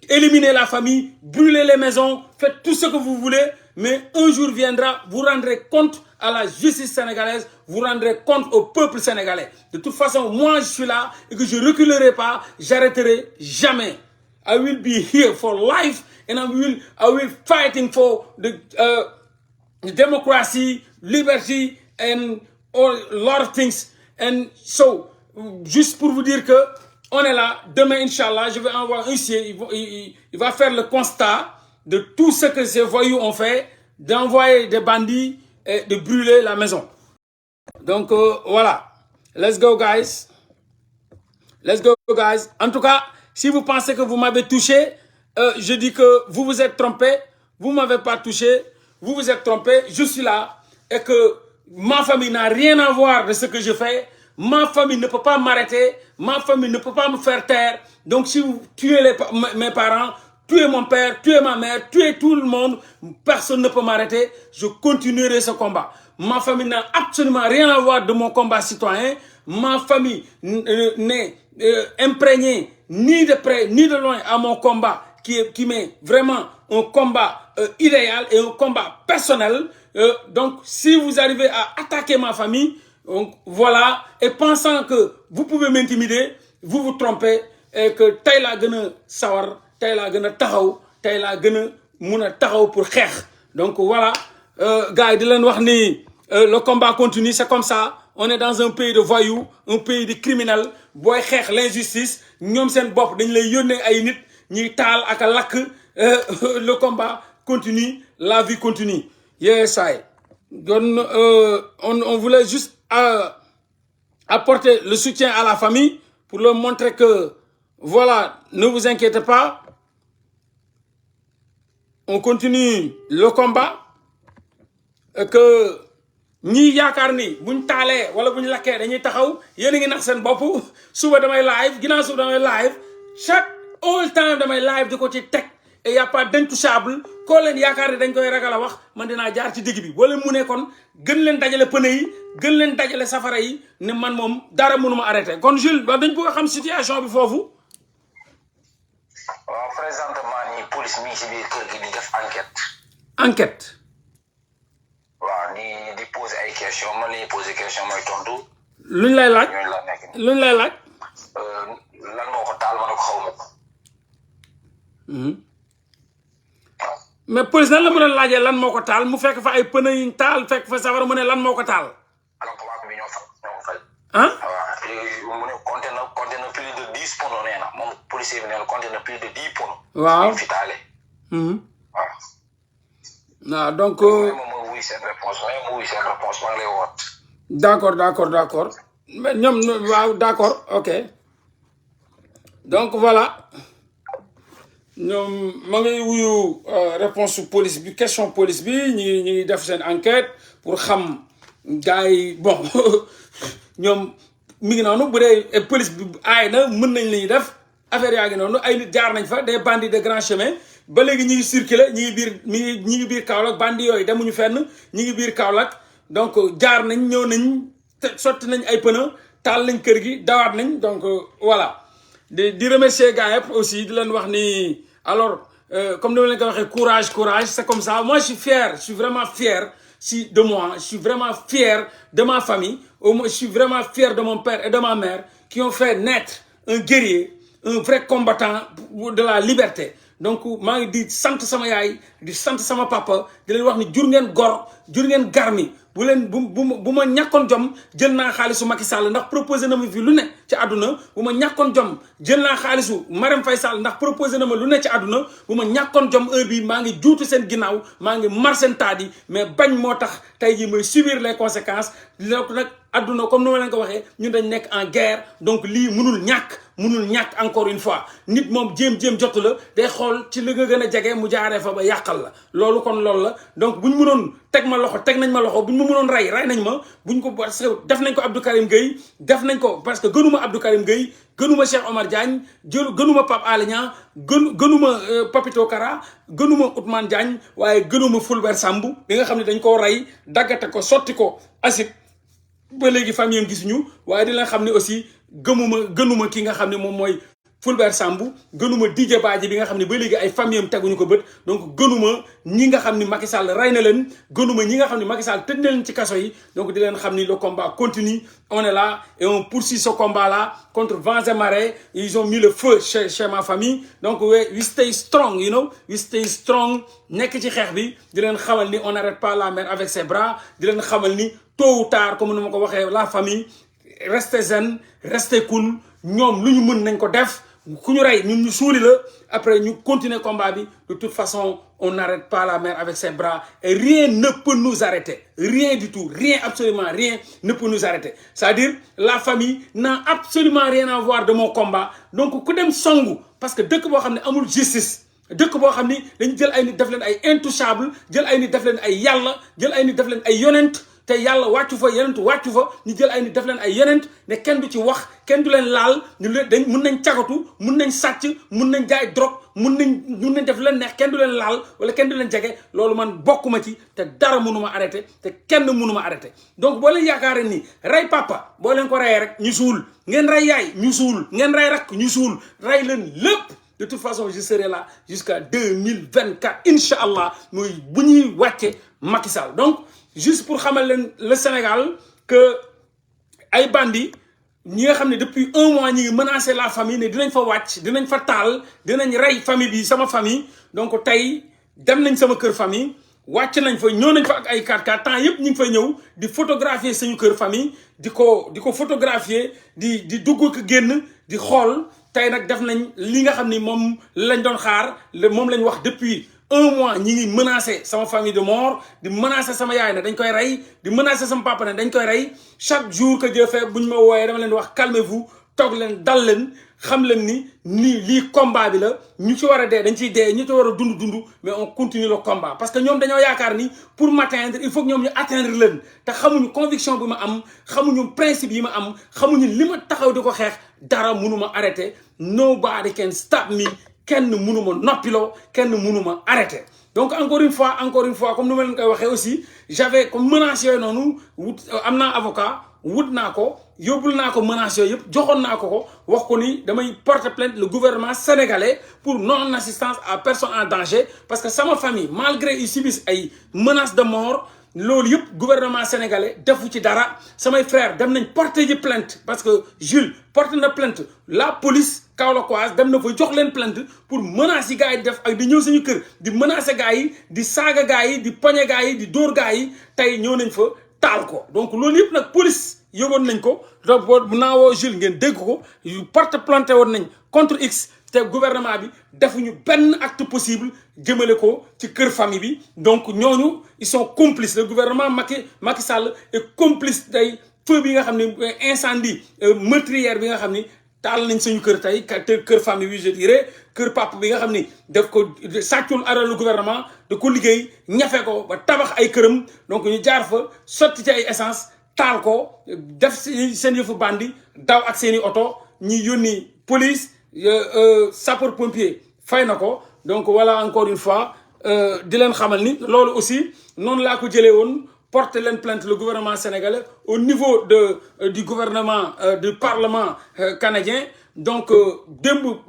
éliminez la famille, brûlez les maisons, faites tout ce que vous voulez. Mais un jour viendra, vous rendrez compte à la justice sénégalaise, vous rendrez compte au peuple sénégalais. De toute façon, moi je suis là et que je ne reculerai pas, j'arrêterai jamais. I will be here for life and I will fighting for the democracy, liberty and a lot of things. And so, juste pour vous dire que on est là, demain Inch'Allah, je vais envoyer un huissier, il va faire le constat de tout ce que ces voyous ont fait, d'envoyer des bandits et de brûler la maison. Donc voilà, let's go guys. Let's go guys. En tout cas, si vous pensez que vous m'avez touché, je dis que vous vous êtes trompé, vous ne m'avez pas touché, vous vous êtes trompé, je suis là et que ma famille n'a rien à voir de ce que je fais. Ma famille ne peut pas m'arrêter, ma famille ne peut pas me faire taire. Donc si vous tuez mes parents, tuez mon père, tuez ma mère, tuez tout le monde, personne ne peut m'arrêter, je continuerai ce combat. Ma famille n'a absolument rien à voir de mon combat citoyen. Ma famille n'est imprégnée ni de près ni de loin à mon combat qui m'est vraiment un combat idéal et un combat personnel. Donc si vous arrivez à attaquer ma famille, donc voilà, et pensant que vous pouvez m'intimider, vous vous trompez et que tey laa gën a sawar, tey laa gën a taxaw, tey laa gën a mun a taxaw pour xeex. Donc voilà, gars yi di leen wax ni le combat continue, c'est comme ça. On est dans un pays de voyous, un pays de criminels. Booy xeex l'injustice, ñoom seen bopp dañ lay yónnee ay nit ñuy taal ak a lakk. Le combat continue, la vie continue. Yes, I. On voulait juste apporter le soutien à la famille pour leur montrer que, voilà, ne vous inquiétez pas. On continue le combat. Et que ñi yaakaar ni buñ taalee wala buñ lakkee dañuy taxaw yéen a ngi nax seen bopp. Suba damay live, ginnaaw suba damay live, chaque all time damay live di ko ci teg. Et y a pas d'intouchable koo leen yaakaar ne dañ koy ragal a wax man dinaa jaar ci digg bi boo leen mu ne kon gën leen dajale pneu yi gën leen dajale safara yi ne man moom dara mënuma arrêté kon Jules ba dañ bëgg a xam situation bi foofu. waaw présentement nii police mi ngi si biir kër gi di def enquête. Enquête. waaw di poser ay questions man la ñuy poser question mooy tontu. luñ lay laaj ñooñu la nekk nii. luñ lay laaj. lan moo ko taal ma ne ko xaw ma ko. mais police nan la mën a laajee lan moo ko taal mu fekk fa ay pneu yuñ taal fekk fa safara mu ne lan moo ko taal. alors que bi ñoo ko fay. ah. waaw mu ne compté na plus de 10 pono nee na moom policier bi nee na compté na plus de 10 pono. waaw fi taale. waaw. waaw donc. moom mooy wuy seen réponse maa ngi lay woot. d'accord mais ñoom waaw d'accord ok donc voilà. ñoom ma ngi wuyu réponse police bi question police bi ñi ngi def seen enquête pour xam gars yi bon ñoom mi ngi noonu bu dee police bi aay na mën nañ li ñuy def affaire yaa ngi noonu ay nit jaar nañ fa des bandits de grand chemin ba léegi ñi ngi circuler ñi ngi biir Kaolack bandits yooyu demuñu fenn ñi ngi biir Kaolack donc jaar nañ ñëw nañ sotti nañ ay pneu taal nañ kër gi dawaat nañ donc voilà di remercier gars yëpp aussi di leen wax ni alors comme ni ma leen ko waxee courage c'est comme ça moi je suis fier je suis vraiment fier de moi je suis vraiment fier de ma famille je suis vraiment fier de mon père et de ma mère qui ont fait naître un guerrier un vrai combattant de la liberté donc maa ngi di sant sama yaay di sant sama papa di leen wax ni jur ngeen gor jur ngeen garmi bu leen bu ma ñàkkoon jom jël naa xaalisu Macky Sall ndax proposé na ma fi lu ne ci àdduna bu ma ñàkkoon jom jël naa xaalisu Marème Faye Sall ndax proposé na ma lu ne ci àdduna bu ma ñàkkoon jom heure bi maa ngi juutu seen ginnaaw maa ngi mar seen taat yi mais bañ moo tax tey jii mooy subir les conséquences donc nag àdduna comme ni ma leen ko waxee ñun dañ nekk en guerre donc lii munul ñàkk encore une fois nit moom jéem jotu la day xool ci li nga gën a jege mu jaaree fa ba yàqal la loolu kon loolu la donc buñ mënoon teg ma loxo teg nañ ma loxo buñ ma mënoon rey nañ ma buñ ko parce que def nañ ko Abdou Karim Gueye def nañ ko parce que gënuma Abdou Karim Gueye gënuma Cheikh Omar Diagne gënuma Pape Alé Niang gënuma Papito Kara gënuma Ousmane Diagne waaye gënuma Fulbert Sambou bi nga xam ne dañ koo rey daggate ko sotti ko acide ba léegi famille am gisuñu waaye di leen xam ne aussi gënuma ki nga xam ne moom mooy Fulbert Sambou gënuma Didier Badji bi nga xam ne ba léegi ay famille am teguñu ko bët donc gënuma ñi nga xam ni Macky Sall rey na leen gënuma ñi nga xam ne Macky Sall tëj na leen ci kaso yi donc di leen xam ni le combat continue on est là et on poursuit ce combat là contre vents et marées ils ont mis le feu chez ma famille donc we stay strong you know we stay strong nekk ci xeex bi di leen xamal ni on n'arrête pas la mer avec ses bras di leen xamal ni tôt ou tard comme ni ma ko waxee la famille restez zen restez cool ñoom lu ñu mën nañ ko def ku ñu rey ñun ñu suuli la après ñu continuer combat bi de toute façon on n'arrête pas la mer avec ses bras et rien ne peut nous arrêter rien du tout rien absolument rien ne peut nous arrêter c'est-à-dire la famille n'a absolument rien à voir de mon combat donc ku dem songu parce que dëkk boo xam ne amul justice dëkk boo xam ni dañu jël ay nit def leen ay intouchable jël ay nit def leen ay yàlla jël ay nit def leen ay yonent te yàlla wàccu fa yenentu wàccu fa ñu jël ay nit def leen ay yonent ne kenn du ci wax kenn du leen laal ñu leen mun nañ cagatu mun nañ sàcc mun nañ jaay drogue mun nañ def leen neex kenn du leen laal wala kenn du leen jege loolu man bokkuma ci te dara mënuma arrêté te kenn mënuma arrêté donc boo leen yaakaare ni rey papa boo leen ko reyee rek ñu suul ngeen rey yaay ñu suul ngeen rey rakk ñu suul rey leen lépp de toute façon je serai là jusqu'à 2024 incha allah muy bu ñuy wàcce Macky Sall donc juste pour xamal leen le Sénégal que ay bandits ñi nga xam ne depuis 1 mois ñi ngi menacé la famille ne dinañ fa wàcc dinañ fa taal dinañ rey famille bi sama famille donc tey dem nañ sama kër famille wàcc nañ fa ñëw nañ fa ak ay 4x4 temps yëpp ñu ngi fay ñëw di photographier suñu kër famille di ko photographier di dugg ko génn di xool tey nag def nañ li nga xam ni moom lañ doon xaar moom lañ wax depuis 1 mois ñi ngi menacé sama famille de mort di menacé sama yaay ne dañ koy rey di menacé sama papa ne dañ koy rey chaque jour que Dieu fait bu ñu ma wooyee dama leen di wax calmez-vous toog leen dal leen xam leen ni lii combat bi la ñu ci war a dee dañ ciy dee ñu ci war a dund mais on continue le combat parce que ñoom dañoo yaakaar ni pour m'atteindre il faut que ñoom ñu atteindre leen te xamuñu conviction bi ma am xamuñu principe yi ma am xamuñu li ma taxaw di ko xeex dara mënuma arrêté nobody can stop me kenn mënuma noppiloo kenn mënuma arrêté donc encore une fois comme ni ma leen koy waxee aussi j'avais comme menace yooyu noonu am naa avocat wut naa ko yóbbul naa ko menaces yooyu yëpp joxoon naa ko wax ko ni damay porter plainte le gouvernement sénégalais pour non assistance à personne en danger parce que sama famille malgré ils subissent ay menaces de mort loolu yëpp gouvernement sénégalais defu ci dara samay frères dem nañ porter ji plainte parce que Jules porte na plainte la police kaolackoise dem na fa jox leen plainte pour menaces yi gars yi def ak di ñëw suñu kër di menacer gars yi di saaga gars yi di poñe gars yi di dóor gars yi tey ñëw nañ fa taal ko donc loolu yëpp nag police yëgoon nañ ko donc bu naawoo Jules ngeen dégg ko yu porte plainte woon nañ contre X te gouvernement bi defuñu benn acte possible jëmale ko ci kër famille bi donc ñooñu ils sont complices le gouvernement Macky Sall est complice day feu bi nga xam ne incendie meurtrière bi nga xam ni taal nañ suñu kër tey kër famille bi je dirais kër papa bi nga xam ni daf ko sàccul alalu gouvernement da ko liggéey ñafe ko ba tabax ay këram donc ñu jaar fa sotti ci ay essence taal ko def seen yëfu bandi daw ak seeni oto ñi yónni police sapeur pompier fay na ko donc voilà encore une fois di leen xamal ni loolu aussi noonu laa ko jëlee woon porter leen plainte le gouvernement sénégalais au niveau du gouvernement du parlement canadien donc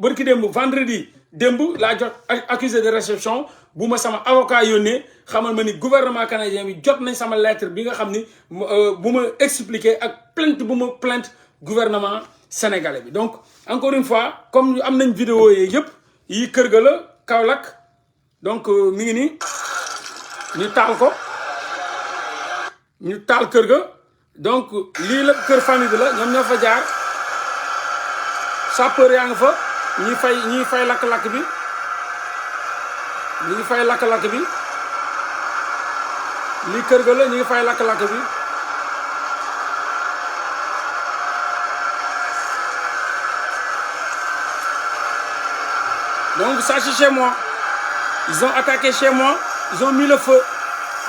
bërki démb vendredi démb laa jot accusé de réception bu ma sama avocat yónnee xamal ma ni gouvernement canadien bi jot nañ sama lettre bi nga xam ni bu ma expliqué ak plainte bu ma plainte gouvernement sénégalais bi donc encore une fois comme am nañ vidéo yi yëpp yi kër ga la Kaolack donc mi ngi nii ñu taal ko ñu taal kër ga donc lii la kër famille bi la ñoom ñoo fa jaar sapeur yaa nga fa ñi fay lakk-lakk bi ñi ngi fay lakk-lakk bi lii kër ga la ñi ngi fay lakk-lakk bi donc ça c'est chez moi ils ont attaqué chez moi ils ont mis le feu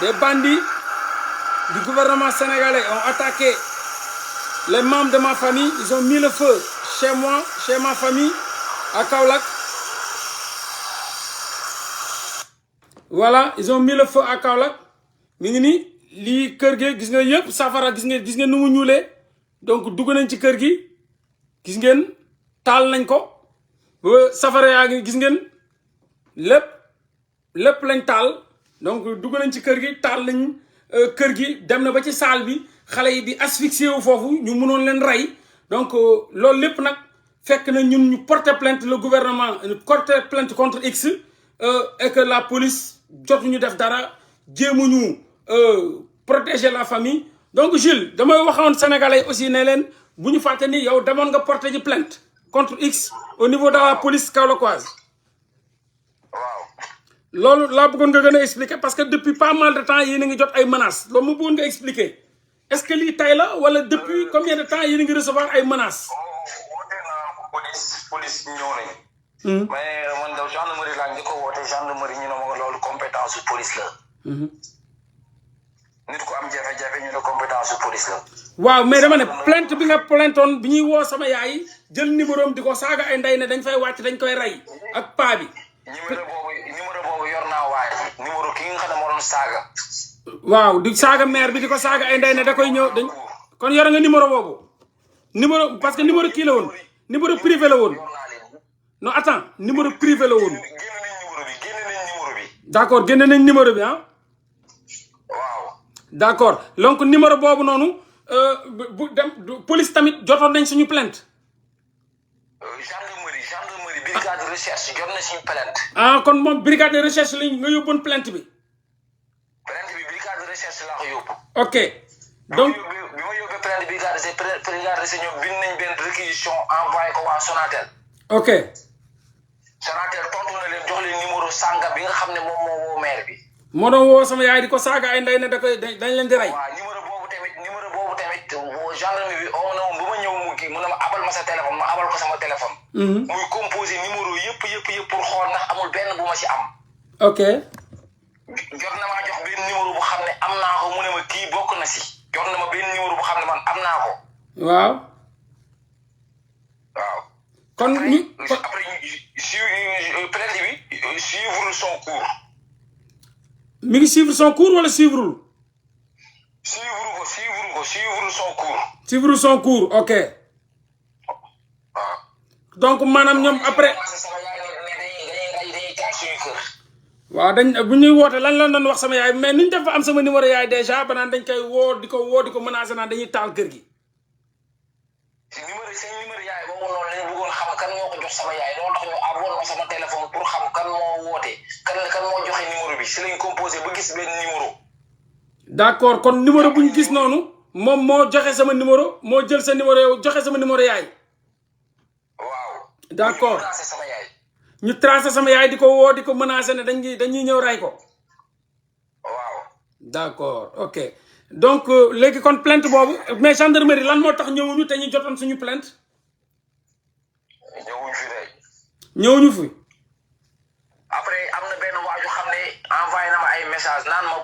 des bandits du gouvernement sénégalais ont attaqué les membres de ma famille ils ont mis le feu chez moi chez ma famille à Kaolack voilà ils ont mis le feu à Kaolack mi ngi nii lii kër gi gis nga yëpp safara gis ngeen nu mu ñuulee donc dugg nañ ci kër gi gis ngeen taal nañ ko safara yaa ngi gis ngeen lépp lañ taal donc dugg nañ ci kër gi taal nañ kër gi dem na ba ci salle bi xale yi di asphyxié wu foofu ñu mënoon leen rey donc loolu lépp nag fekk na ñun ñu porter plainte le gouvernement ñu porter plainte contre X et que la police jotuñu def dara jéemuñu protéger la famille donc Jules damay waxoon sénégalais aussi ne leen bu ñu fàtte ni yow demoon nga porter ji plainte contre X au niveau de la police kaolackoise waaw loolu laa bëggoon nga gën a expliquer parce que depuis pas mal de temps yéen a ngi jot ay menaces loolu ma bëggoon nga expliquer est-ce que lii tey la wala depuis combien de temps yéen a ngi recevoir ay menaces. woote naa police ñëw nañ mais man de gendarmerie laa njëkk a woote gendarmerie ñu ne ma loolu compétence su police la nit ku am jafe-jafe ñu ne compétence su police la waaw mais dama ne plainte bi nga plaintoon bi ñuy woo sama yaay jël numéro am di ko saaga ay ndey ne dañ fay wàcc dañ koy rey ak paa bi numéro boobu yor naa waaye numéro ki nga xam ne moo doon saaga waaw di saaga maire bi di ko saaga ay ndey ne da koy ñëw dañ kon yor nga numéro boobu numéro parce que numéro kii la woon numéro privé la woon non attends numéro privé la woon génne nañ numéro bi d'accord génne nañ numéro bi ah waaw d'accord donc numéro boobu noonu bu dem police tamit jotoon nañ suñu plainte gendarmerie brigade de recherche jot na suñu plainte ah kon moom brigade de recherche lañ nga yóbboon plainte bi brigade de recherche laa ko yóbbu ok donc bi ma yóbbee plainte brigade de recherche ñoom bind nañ benn réquisition envoyé ko waa Sonatel ok Sonatel tontu na leen jox leen numéro sànga bi nga xam ne moom moo woo maire bi moo doon woo sama yaay di ko saaga ay ndey ne da koy dañ leen di rey waaw numéro boobu tamit gendarmerie bi oo na moom bu ma ñëw mu kii mu ne ma abal ma sa téléphone ma abal ko sama téléphone muy composé numéro yëpp pour xool ndax amul benn bu ma ci am ok jot na maa jox benn numéro bu xam ne am naa ko mu ne ma kii bokk na si jot na ma benn numéro bu xam ne man am naa ko waaw kon ñu après plainte bi suivre son cours mi ngi suivre son cours wala suivre suivre son cours suivre son cours ok donc maanaam ñoom après waaw dañ bu ñuy woote lan la doon wax sama yaay mais nuñ def ba am sama numéro yaay déjà ba naan dañ koy woo di ko menacé naan dañuy taal kër gi seen numéro yaay boobu noonu lañu bëggoon xam kan moo ko jox sama yaay loolu tax ñu abonné ma sama téléphone pour xam kan moo woote kan moo joxe numéro bi si lañ composé ba gis benn numéro d'accord kon numéro bu ñu gis noonu moom moo joxe sama numéro moo jël sa numéro yow joxe sama numéro yaay waaw d'accord tracé sama yaay ñu tracé sama yaay di ko woo di ko menacé ne dañuy ñëw rey ko waaw d'accord ok donc léegi kon plainte boobu mais gendarmerie lan moo tax ñëwuñu te ñu jotoon suñu plainte ñëwuñu fi après am na benn waaju xam ne envoyé na ma ay message naan ma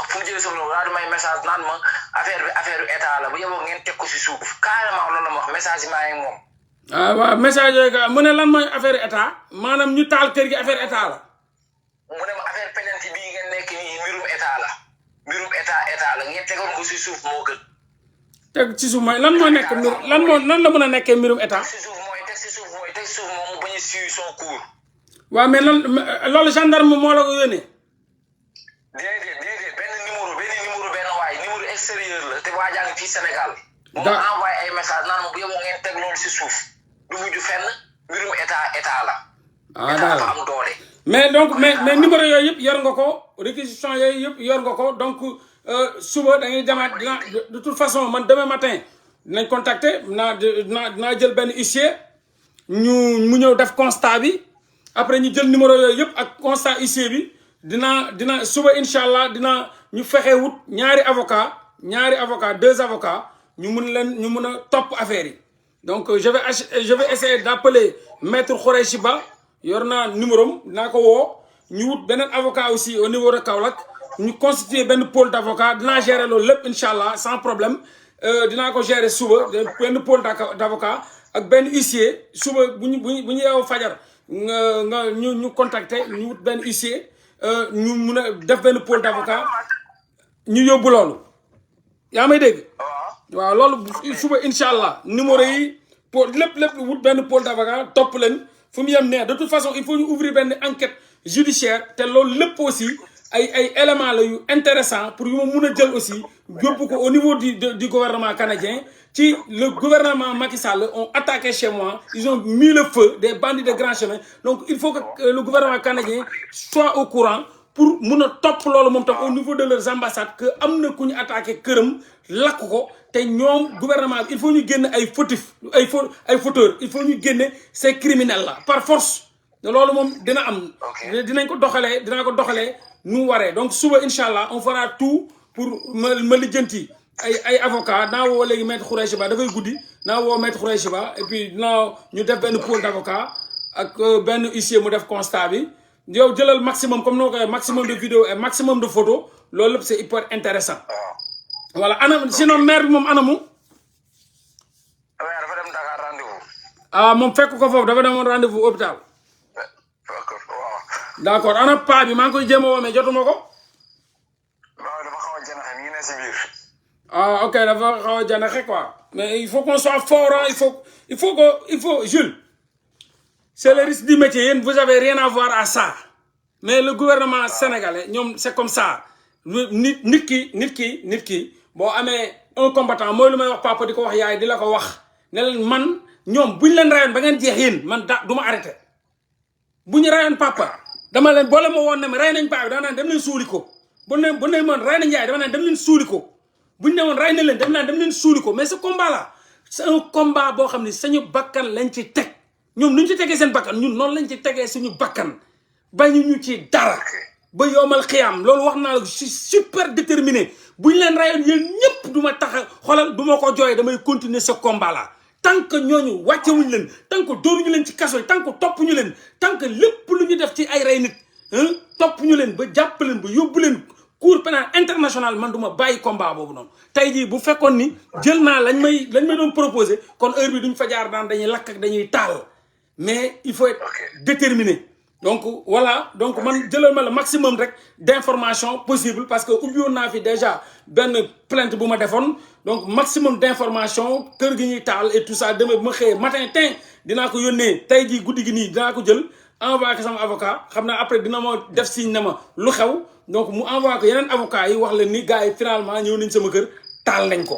fu mu jëlee sama numéro daal di may message naan ma affaire état la bu yeboo ngeen teg ko si suuf carrément loolu la ma wax message yi maa ngi moom ah waaw message yooyu mu ne lan mooy affaire état maanaam ñu taal kër gi affaire état la mu ne ma affaire plainte bii ngeen nekk nii mbirum état la mbirum état la ngeen tegoon ko si suuf moo gën teg ci suuf mooy lan moo nekk mbir lan la mën a nekkee mbirum état teg si suuf moom mu bañ a suivre son cours waaw mais lan loolu gendarme moo la ko yónnee déedéet benn numéro numéro extérieur la te waajaa ngi fii Sénégal moom envoyé ay message naan ma bu yeboo ngeen teg loolu si suuf du mujj fenn mbirum état la ah dafa d'accord am doole. mais donc mais numéro yooyu yëpp yor nga ko réquisition yooyu yëpp yor nga ko donc suba da ngay demaat dina de toute façon man demain matin dinañ contacter dinaa jël benn huissier mu ñëw def constat bi après ñu jël numéro yooyu yëpp ak constat huissier bi dina suba incha allah dina ñu fexe wut ñaari avocat 2 avocats ñu mun a topp affaire yi donc je vais essayer d'appeler maître Khoureychi Ba yor naa numéro am dinaa ko woo ñu wut beneen avocat aussi au niveau de Kaolack ñu constituer benn pôle d'avocat dinaa gérer loolu lépp incha allah sans problème dinaa ko gérer suba benn pôle d'avocat ak benn huissier suba bu ñu yeewoo fajar ñu contacter ñu wut benn huissier ñu mun a def benn pôle d'avocat ñu yóbbu loolu yaa may dégg waaw loolu suba incha allah numéro yi pour lépp wut benn pôle d'avocat topp leen fu mu yem ne de toute façon il faut ñu ouvrir benn enquête judiciaire te loolu lépp aussi ay éléments la yu intéressant pour yu ma mun a jël aussi yóbbu ko au niveau du gouvernement canadien ci le gouvernement Macky Sall ont attaqué chez moi ils ont mis le feu des bandits de grand chemin donc il faut que le gouvernement canadien soit au courant pour mun a topp loolu moom tam au niveau de leurs ambassades que am na ku ñu attaqué këram lakk ko te ñoom gouvernement bi il faut ñu génne ay fautifs ay fauteurs il faut ñu génne ces criminels là par force te loolu moom dina am dinaa ko doxalee nu waree donc suba incha allah on fera tout pour ma lijjanti ay avocat naa woo léegi maître Khoureychi Ba dafay guddi naa woo maître Khoureychi Ba et puis dinaa ñu def benn pôle d'avocat ak benn huissier mu def constat bi yow jëlal maximum comme noo koy maximum de vidéo et maximum de photo loolu lépp c'est hyper intéressant voilà anam sinon maire bi moom anamu dafa dem Dakar rendez-vous. ah moom fekk ko foofu dafa demoon rendez-vous hôpital d'accord ana paa bi maa ngi koy jéem a woo mais jotuma ko waaw dafa xaw a janaxe mi ngi ne si biir. ah ok dafa xaw a janaxe quoi mais il faut qu'on soit fort hein il faut Jules c'est le risque du métier yéen vous avez rien à voir à ça mais le gouvernement sénégalais ñoom c'est comme ça nit ki boo amee un combattant mooy lu may wax papa di ko wax yaay di la ko wax ne leen man ñoom buñ leen rayoon ba ngeen jeex yéen man du ma arrêté bu ñu rayoon papa dama leen boole ma woon ne ma ray nañ papa dama naan dem leen suuli ko bu ne moon ray nañ yaay dama naan dem leen suuli ko buñ ne woon ray na leen dem leen suuli ko mais ce combat là c'est un combat boo xam ne sañu bakkan lañ ci teg ñoom nuñ ci tegee seen bakkan ñun noonu lañ ci tegee suñu bakkan bañu ñu ci dara ba yoomal xiyaam loolu wax naa la je suis super déterminé buñ leen rayoon yéen ñëpp du ma tax a xoolal du ma ko jooyee damay continuer ce combat là tant que ñooñu wàccewuñu leen tant que dóoruñu leen ci kaso yi tant que toppuñu leen tant que lépp lu ñu def ci ay rey nit toppuñu leen ba jàpp leen ba yóbbu leen cour pénal international man du ma bàyyi combat boobu noonu tey jii bu fekkoon ni jël naa lañ may doon proposé kon heure bi duñ fa jaar daan dañuy lakk ak dañuy taal mais il faut être déterminé donc voilà donc man jëlal ma le maximum rek d'information possible parce que ubbiwoon naa fi déjà benn plainte bu ma defoon donc maximum d'information kër gi ñuy taal et tout ça demain bu ma xëyee matin dinaa ko yónnee tey jii guddi gi nii dinaa ko jël envoyé ko sama avocat xam naa après dina ma def signe ne ma lu xew donc mu envoyé ko yeneen avocat yi wax leen ni gars yi finalement ñëw nañ sama kër taal nañ ko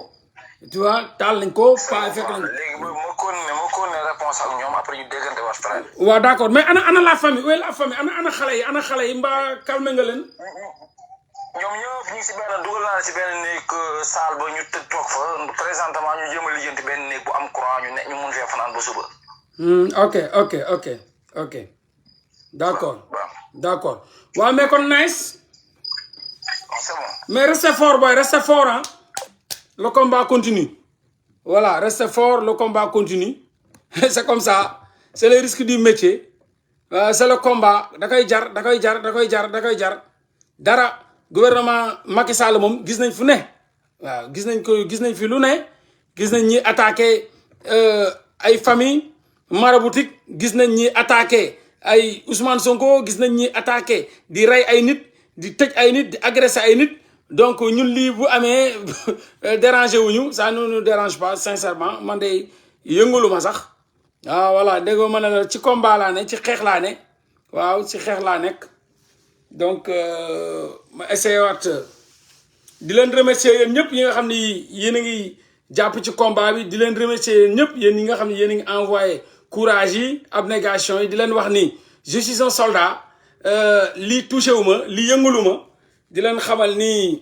tu vois taal nañ ko pa fekk nañ léegi ma continuer réponse ak ñoom après ñu déggante wax frère. waaw d'accord mais ana la famille où est la famille ana xale yi mbaa calme nga leen. ñoom ñëpp ñu ngi si benn dugal naa si benn néeg salle ba ñu tëj toog fa présentement ñu jéem a lijjanti benn néeg bu am courant ñu mun fee fanaan ba suba. ok d'accord waaw mais kon nice. C'est bon. mais restez fort boy restez fort hein. Le combat continue. Voilà, restez fort, le combat continue. C'est comme ça. C'est le risque du métier. C'est le combat. Da koy jar. Dara gouvernement Macky Sall moom gis nañ fu ne. Waaw, gis nañ fi lu ne. Gis nañ ñi attaqué ay famille maraboutique, gis nañ ñi attaqué ay Ousmane Sonko, gis nañ ñi attaqué di rey ay nit, di tëj ay nit, di agresser ay nit. Donc ñun lii bu amee déranger wuñu ça ne nous dérange pas sincèrement man de yëngalu ma sax waaw voilà dégg nga ma ne la ci combat laa ne ci xeex laa ne waaw ci xeex laa nekk donc ma essayé waat di leen remercier yéen ñëpp yi nga xam ni yéen a ngi jàpp ci combat bi di leen remercier yéen ñëpp yéen ñi nga xam ne yéen a ngi envoyé courage yi abnégation yi di leen wax ni je suis un soldat lii touché wu ma lii yëngalu ma di leen xamal ni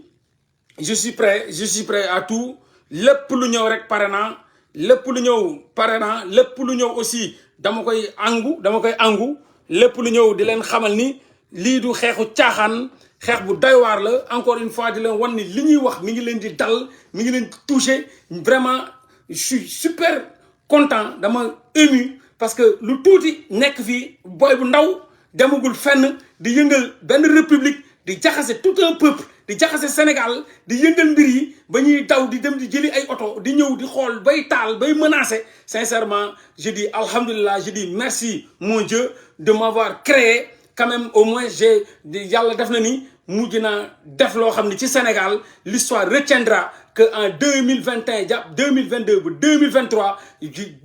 je suis prêt à tout lépp lu ñëw rek pare naa lépp lu ñëw pare naa lépp lu ñëw aussi dama koy angu lépp lu ñëw di leen xamal ni lii du xeexu caaxaan xeex bu doy waar la encore une fois di leen wan ni li ñuy wax mi ngi leen di dal mi ngi leen di touché vraiment je suis super content dama ému parce que lu tuuti nekk fii booy bu ndaw demagul fenn di yëngal benn république di jaxase tout un peuple di jaxase Sénégal di yëngal mbir yi ba ñuy daw di dem di jëli ay oto di ñëw di xool bay taal bay menacer sincèrement je dis alhamdulillah je dis merci mon Dieu de m'avoir créé quand même au moins j'ai yàlla def na ni mujj naa def loo xam ne ci Sénégal l'histoire retiendra que en 2021 jàpp 2022 ba 2023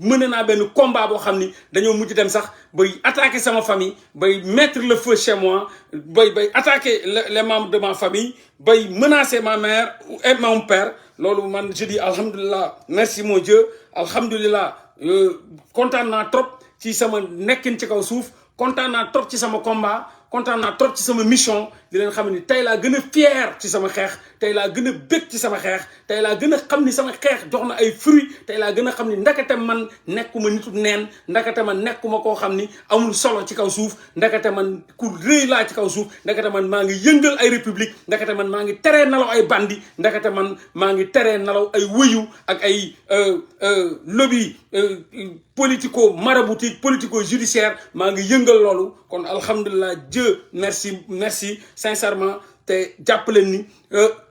mën naa benn combat boo xam ni dañoo mujj dem sax bay attaquer sama famille bay mettre le feu chez moi bay attaquer les membres de ma famille bay menacer ma mère et mon père loolu man je dis alhamdulilah merci mon Dieu alhamdulilah kontaan naa trop ci sama nekkin ci kaw suuf kontaan naa trop ci sama combat kontaan naa trop ci sama mission di leen xam ni tey laa gën a fier ci sama xeex tey laa gën a bëgg ci sama xeex tey laa gën a xam ni sama xeex jox na ay fruits tey laa gën a xam ni ndakate man nekkuma nitu neen ndakate man nekkuma koo xam ni amul solo ci kaw suuf ndakate man ku rëy laa ci kaw suuf ndakate man maa ngi yëngal ay république ndakate man maa ngi teree nalaw ay bandi ndakate man maa ngi teree nalaw ay wëyu ak ay lobby politico maraboutique politico judiciaire maa ngi yëngal loolu kon alhamdulilah Dieu merci sincèrement te jàppaleen ni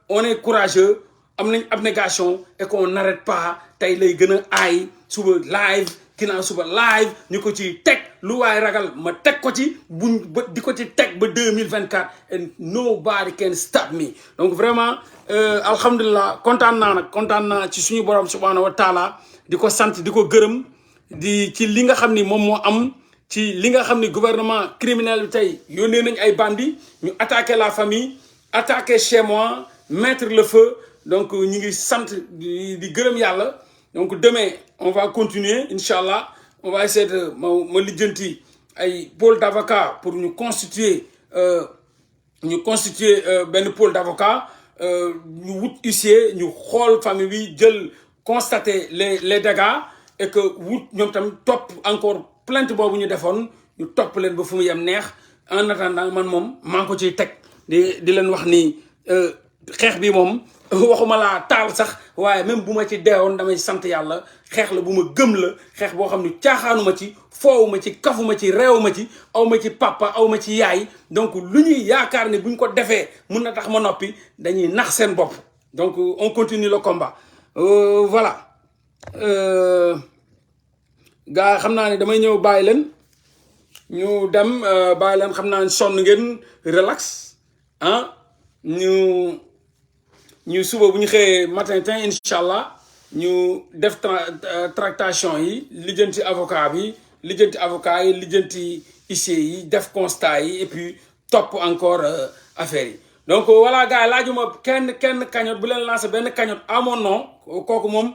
on est courageux am nañ abnégation et qu'on n'arrête pas tey lay gën a aay suba live ginnaaw suba live ñu ko ci teg lu waay ragal ma teg ko ci buñ ba di ko ci teg ba 2024 and nobody can stop me donc vraiment alhamdulilah kontaan naa ci suñu borom subhanahu wa taala di ko sant di ko gërëm di ci li nga xam ni moom moo am ci li nga xam ni gouvernement criminel bi tey yónnee nañ ay bandits ñu attaquer la famille attaquer chez moi mettre le feu donc ñu ngi sant di gërëm yàlla donc demain on va continuer incha allah on va essayer de ma lijjanti ay pôle d'avocat pour ñu constituer benn pôle d'avocat ñu wut huissier ñu xool famille bi jël constater les dégâts et que wut ñoom tam topp encore plainte boobu ñu defoon ñu topp leen ba fu mu yem neex en attendant man moom maa ngi ko ciy teg di leen wax ni xeex bi moom waxuma laa taal sax waaye même bu ma ci deewoon damay sant yàlla xeex la bu ma gëm la xeex boo xam ni caaxaanuma ci foowuma ci kafuma ci réewuma ci awma ci papa awma ci yaay donc lu ñuy yaakaar ni buñ ko defee mun na tax ma noppi dañuy nax seen bopp donc on continue le combat voilà gaa xam naa ne damay ñëw bàyyi leen ñu dem bàyyi leen xam naa ne sonn ngeen relax ah ñu suba bu ñu xëyee matin tin incha allah ñu def tractation yi lijjanti avocat bi lijjanti huissier yi def constat yi et puis topp encore affaire yi donc voilà gars yi laajuma kenn cagnotte bu leen lancé benn cagnotte à mon nom kooku moom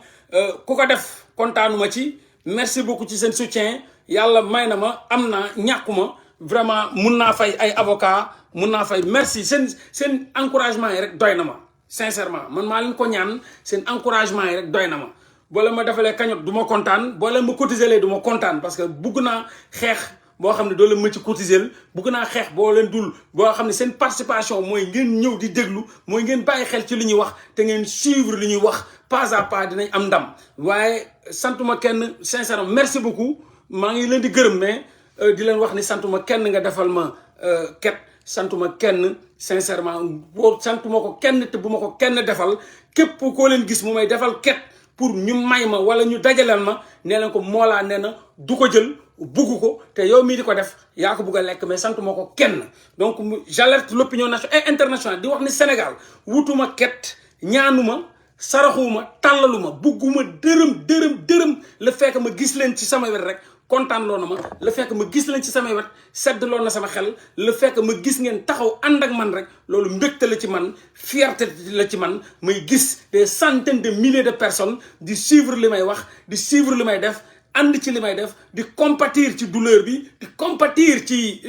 ku ko def kontaanuma ci merci beaucoup ci seen soutien yàlla may na ma am na ñàkkuma vraiment mun naa fay ay avocat mun naa fay merci seen encouragement yi rek doy na ma sincèrement man maa leen ko ñaan seen encouragement yi rek doy na ma boo leen ma defalee cagnotte du ma kontaan boo leen ma cotiser lee du ma kontaan parce que bugg naa xeex boo xam ne doo leen ma ci cotiser bugg naa xeex boo leen dul boo xam ne seen participation mooy ngeen ñëw di déglu mooy ngeen bàyyi xel ci li ñuy wax te ngeen suivre li ñuy wax pas à pas dinañ am ndam waaye santuma kenn sincèrement merci beaucoup maa ngi leen di gërëm mais di leen wax ni santuma kenn nga defal ma ket santuma kenn sincèrement boo santuma ko kenn te bu ma ko kenn defal képp koo leen gis mu may defal ket pour ñu may ma wala ñu dajaleel ma nee leen ko moolaa nee na du ko jël bugg ko te yow mii di ko def yaa ko bugg a lekk mais santuma ko kenn donc j'alerte l'opinion nationale et internationale di wax ni Sénégal wutuma ket ñaanuma saraxuma tàllaluma bugguma dërëm le fait que ma gis leen ci sama wet rek kontaan loo na ma le fait que ma gis leen ci samay wet sedd loo na sama xel le fait que ma gis ngeen taxaw ànd ak man rek loolu mbégte la ci man fierté la ci man may gis des centaines de milliers de personnes di suivre li may wax di suivre li may def ànd ci li may def di compatir ci douleur bi di compatir ci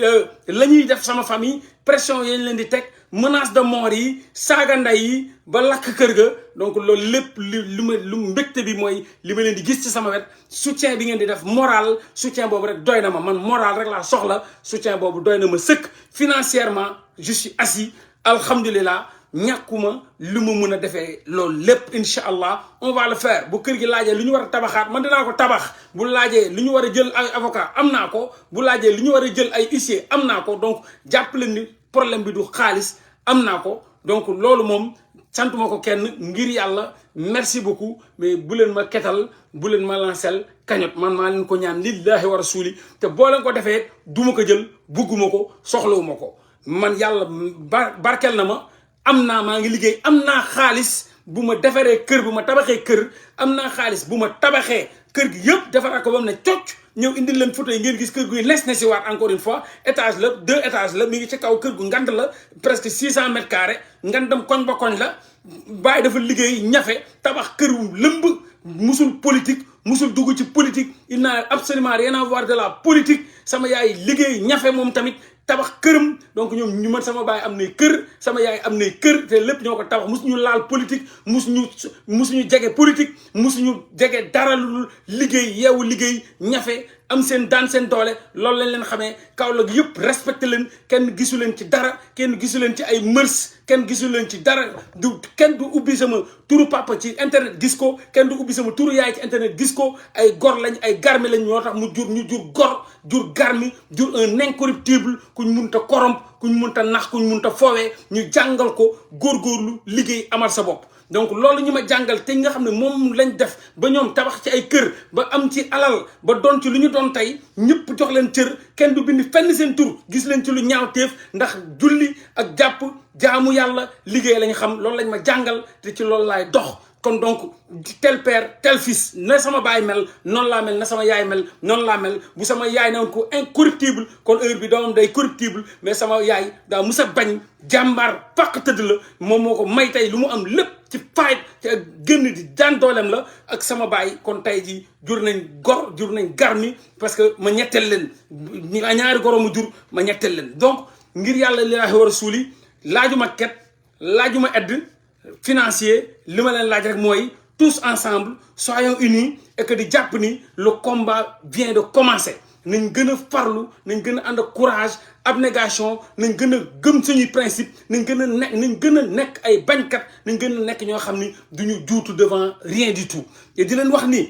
la ñuy def sama famille pression yañ leen di teg menace de mort yi saaga nday yi ba lakk kër ga donc loolu lépp lu mbégte bi mooy li ma leen di gis ci sama wet soutien bi ngeen di def moral soutien boobu rek doy na ma man moral rek laa soxla soutien boobu doy na ma sëkk financièrement je suis assis alhamdulilah ñàkkuma lu mu mën a defee loolu lépp incha allah on va le faire bu kër gi laajee lu ñu war a tabaxaat man dinaa ko tabax bu laajee lu ñu war a jël ay avocat am naa ko bu laajee lu ñu war a jël ay huissier am naa ko donc jàpp leen ni problème bi du xaalis am naa ko donc loolu moom santuma ko kenn ngir yàlla merci beaucoup mais bu leen ma ketal bu leen ma lancel cagnotte man maa leen ko ñaan lillahi wa rasuli te boo leen ko defee duma ko jël bugguma ko soxlawuma ko man yàlla barkel na ma am naa maa ngi liggéey am naa xaalis bu ma defaree kër bu ma tabaxee kër am naa xaalis bu ma tabaxee kër gi yëpp defaraat ko ba mu ne cocc ñëw indil leen photo yi ngeen gis kër gu nes na si waat encore une fois étage la 2 étages la mi ngi ci kaw kër gu ngand la presque 600 mètres carrés ngandam koñ ba koñ la bàyyi dafa liggéey ñafe tabax kër wu lëmb musul politique musul dugg ci politique il n'a absolument rien à voir de la politique sama yaay liggéey ñafe moom tamit tabax këram donc ñoom ñu man sama baay am nay kër sama yaay am nay kër te lépp ñoo ko tabax musuñu laal politique musuñu jege politique musuñu jege dara lu liggéey yeewu liggéey ñafe am seen daan seen doole loolu lañ leen xamee Kaolack yëpp respecté leen kenn gisu leen ci dara kenn gisu leen ci ay mërs kenn gisu leen ci dara kenn du ubbi sama turu papa ci internet gis ko kenn du ubbi sama turu yaay ci internet gis ko ay gor lañ ay garmi lañ ñoo tax ñu jur gor jur garmi jur un incorruptible kuñ munta corrompre kuñ munta nax kuñ munta foowee ñu jàngal ko góorgóorlu liggéey amal sa bopp donc loolu ñu ma jàngal te nga xam ne moom lañ def ba ñoom tabax ci ay kër ba am ci alal ba doon ci lu ñu doon tey ñëpp jox leen cër kenn du bind fenn seen tur gis leen ci lu ñaawteef ndax julli ak jàpp jaamu yàlla liggéey lañ xam loolu lañ ma jàngal te ci loolu laay dox kon donc tel père tel fils na sama baay mel noonu laa mel na sama yaay mel noonu laa mel bu sama yaay na woon ko incorruptible kon heure bi doomam day corruptible mais sama yaay daa mus a bañ jàmbaar pàq tëdd la moom moo ko may tey lu mu am lépp ci fayit ci ak génn di daan dooleem la ak sama baay kon tey ji jur nañ gor jur nañ garmi parce que ma ñetteel leen ñaari goro mu jur ma ñetteel leen donc ngir yàlla lillaahi wa rasuuli laajuma ket laajuma aide financier li ma leen laaj rek mooy tous ensemble soyons unis et que di jàpp ni le combat vient de commencer nañ gën a farlu nañ gën a ànd ak courage abnégation nañ gën a gëm suñuy principe nañ gën a nekk ay bañkat nañ gën a nekk ñoo xam ni duñu juutu devant rien du tout et di leen wax ni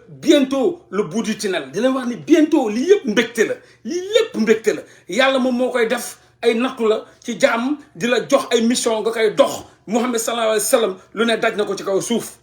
bientôt le bout du tunnel di leen wax ni bientôt lii yëpp mbégte la lii lépp mbégte la yàlla moom moo koy def ay nattu la ci jaam di la jox ay mission nga koy dox Muhammad sallallahu alayhi wa sallam lu ne daj na ko ci kaw suuf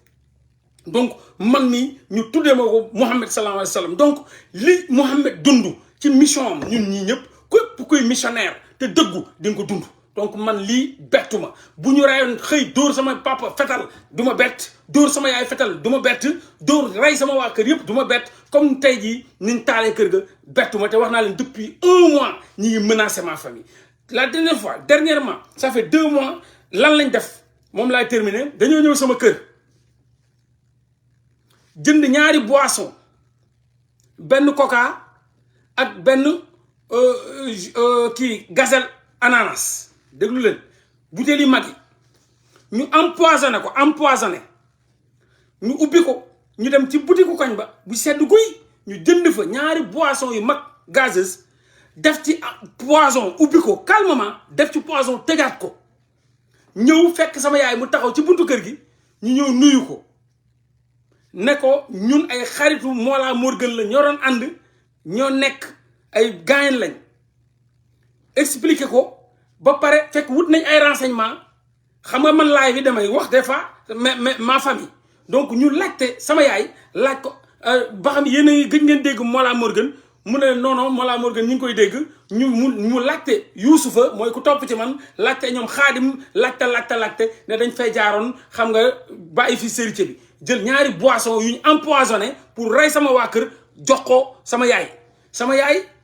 donc man mi ñu tuddee ma ko Muhammad sallallahu alayhi wa sallam donc li Muhammad dund ci mission am ñun ñii ñëpp képp kuy missionnaire te dëggu di nga ko dund donc man lii bettu ma bu ñu rayoon xëy dóor sama papa fetal du ma bett dóor sama yaay fetal du ma bett dóor rey sama waa kër yëpp du ma bett comme tey jii niñ taalee kër ga bettu ma te wax naa leen depuis 1 mois ñi ngi menacé ma famille la dernièrement ça fait 2 mois lan lañ def moom laay terminé dañoo ñëw sama kër jënd ñaari boisson benn coca ak benn kii gazelle ananas déglu leen butéel yi mag yi ñu empoisonné ñu ubbi ko ñu dem ci butiku koñ ba bu sedd guy ñu jënd fa ñaari boisson yu mag gazeuse def ci poison ubbi ko calmement def ci poison tëjaat ko ñëw fekk sama yaay mu taxaw ci buntu kër gi ñu ñëw nuyu ko ne ko ñun ay xaritu Mollah Morgun la ñoo doon ànd ñoo nekk ay gaañ lañ expliquer ko ba pare fekk wut nañ ay renseignement xam nga man laay bi damay wax des fois mais ma famille donc ñu laajte sama yaay laaj ko ba xam yéen a ngi gëj ngeen dégg Mollah Morgun mu ne non Mollah Morgun ñu ngi koy dégg mu laajte Youssoufa mooy ku topp ci man laajte ñoom Xaadim laajte ne dañ fay jaaroon xam nga bàyyi fi sérité bi jël ñaari boisson yu ñu empoisonné pour rey sama waa kër jox ko sama yaay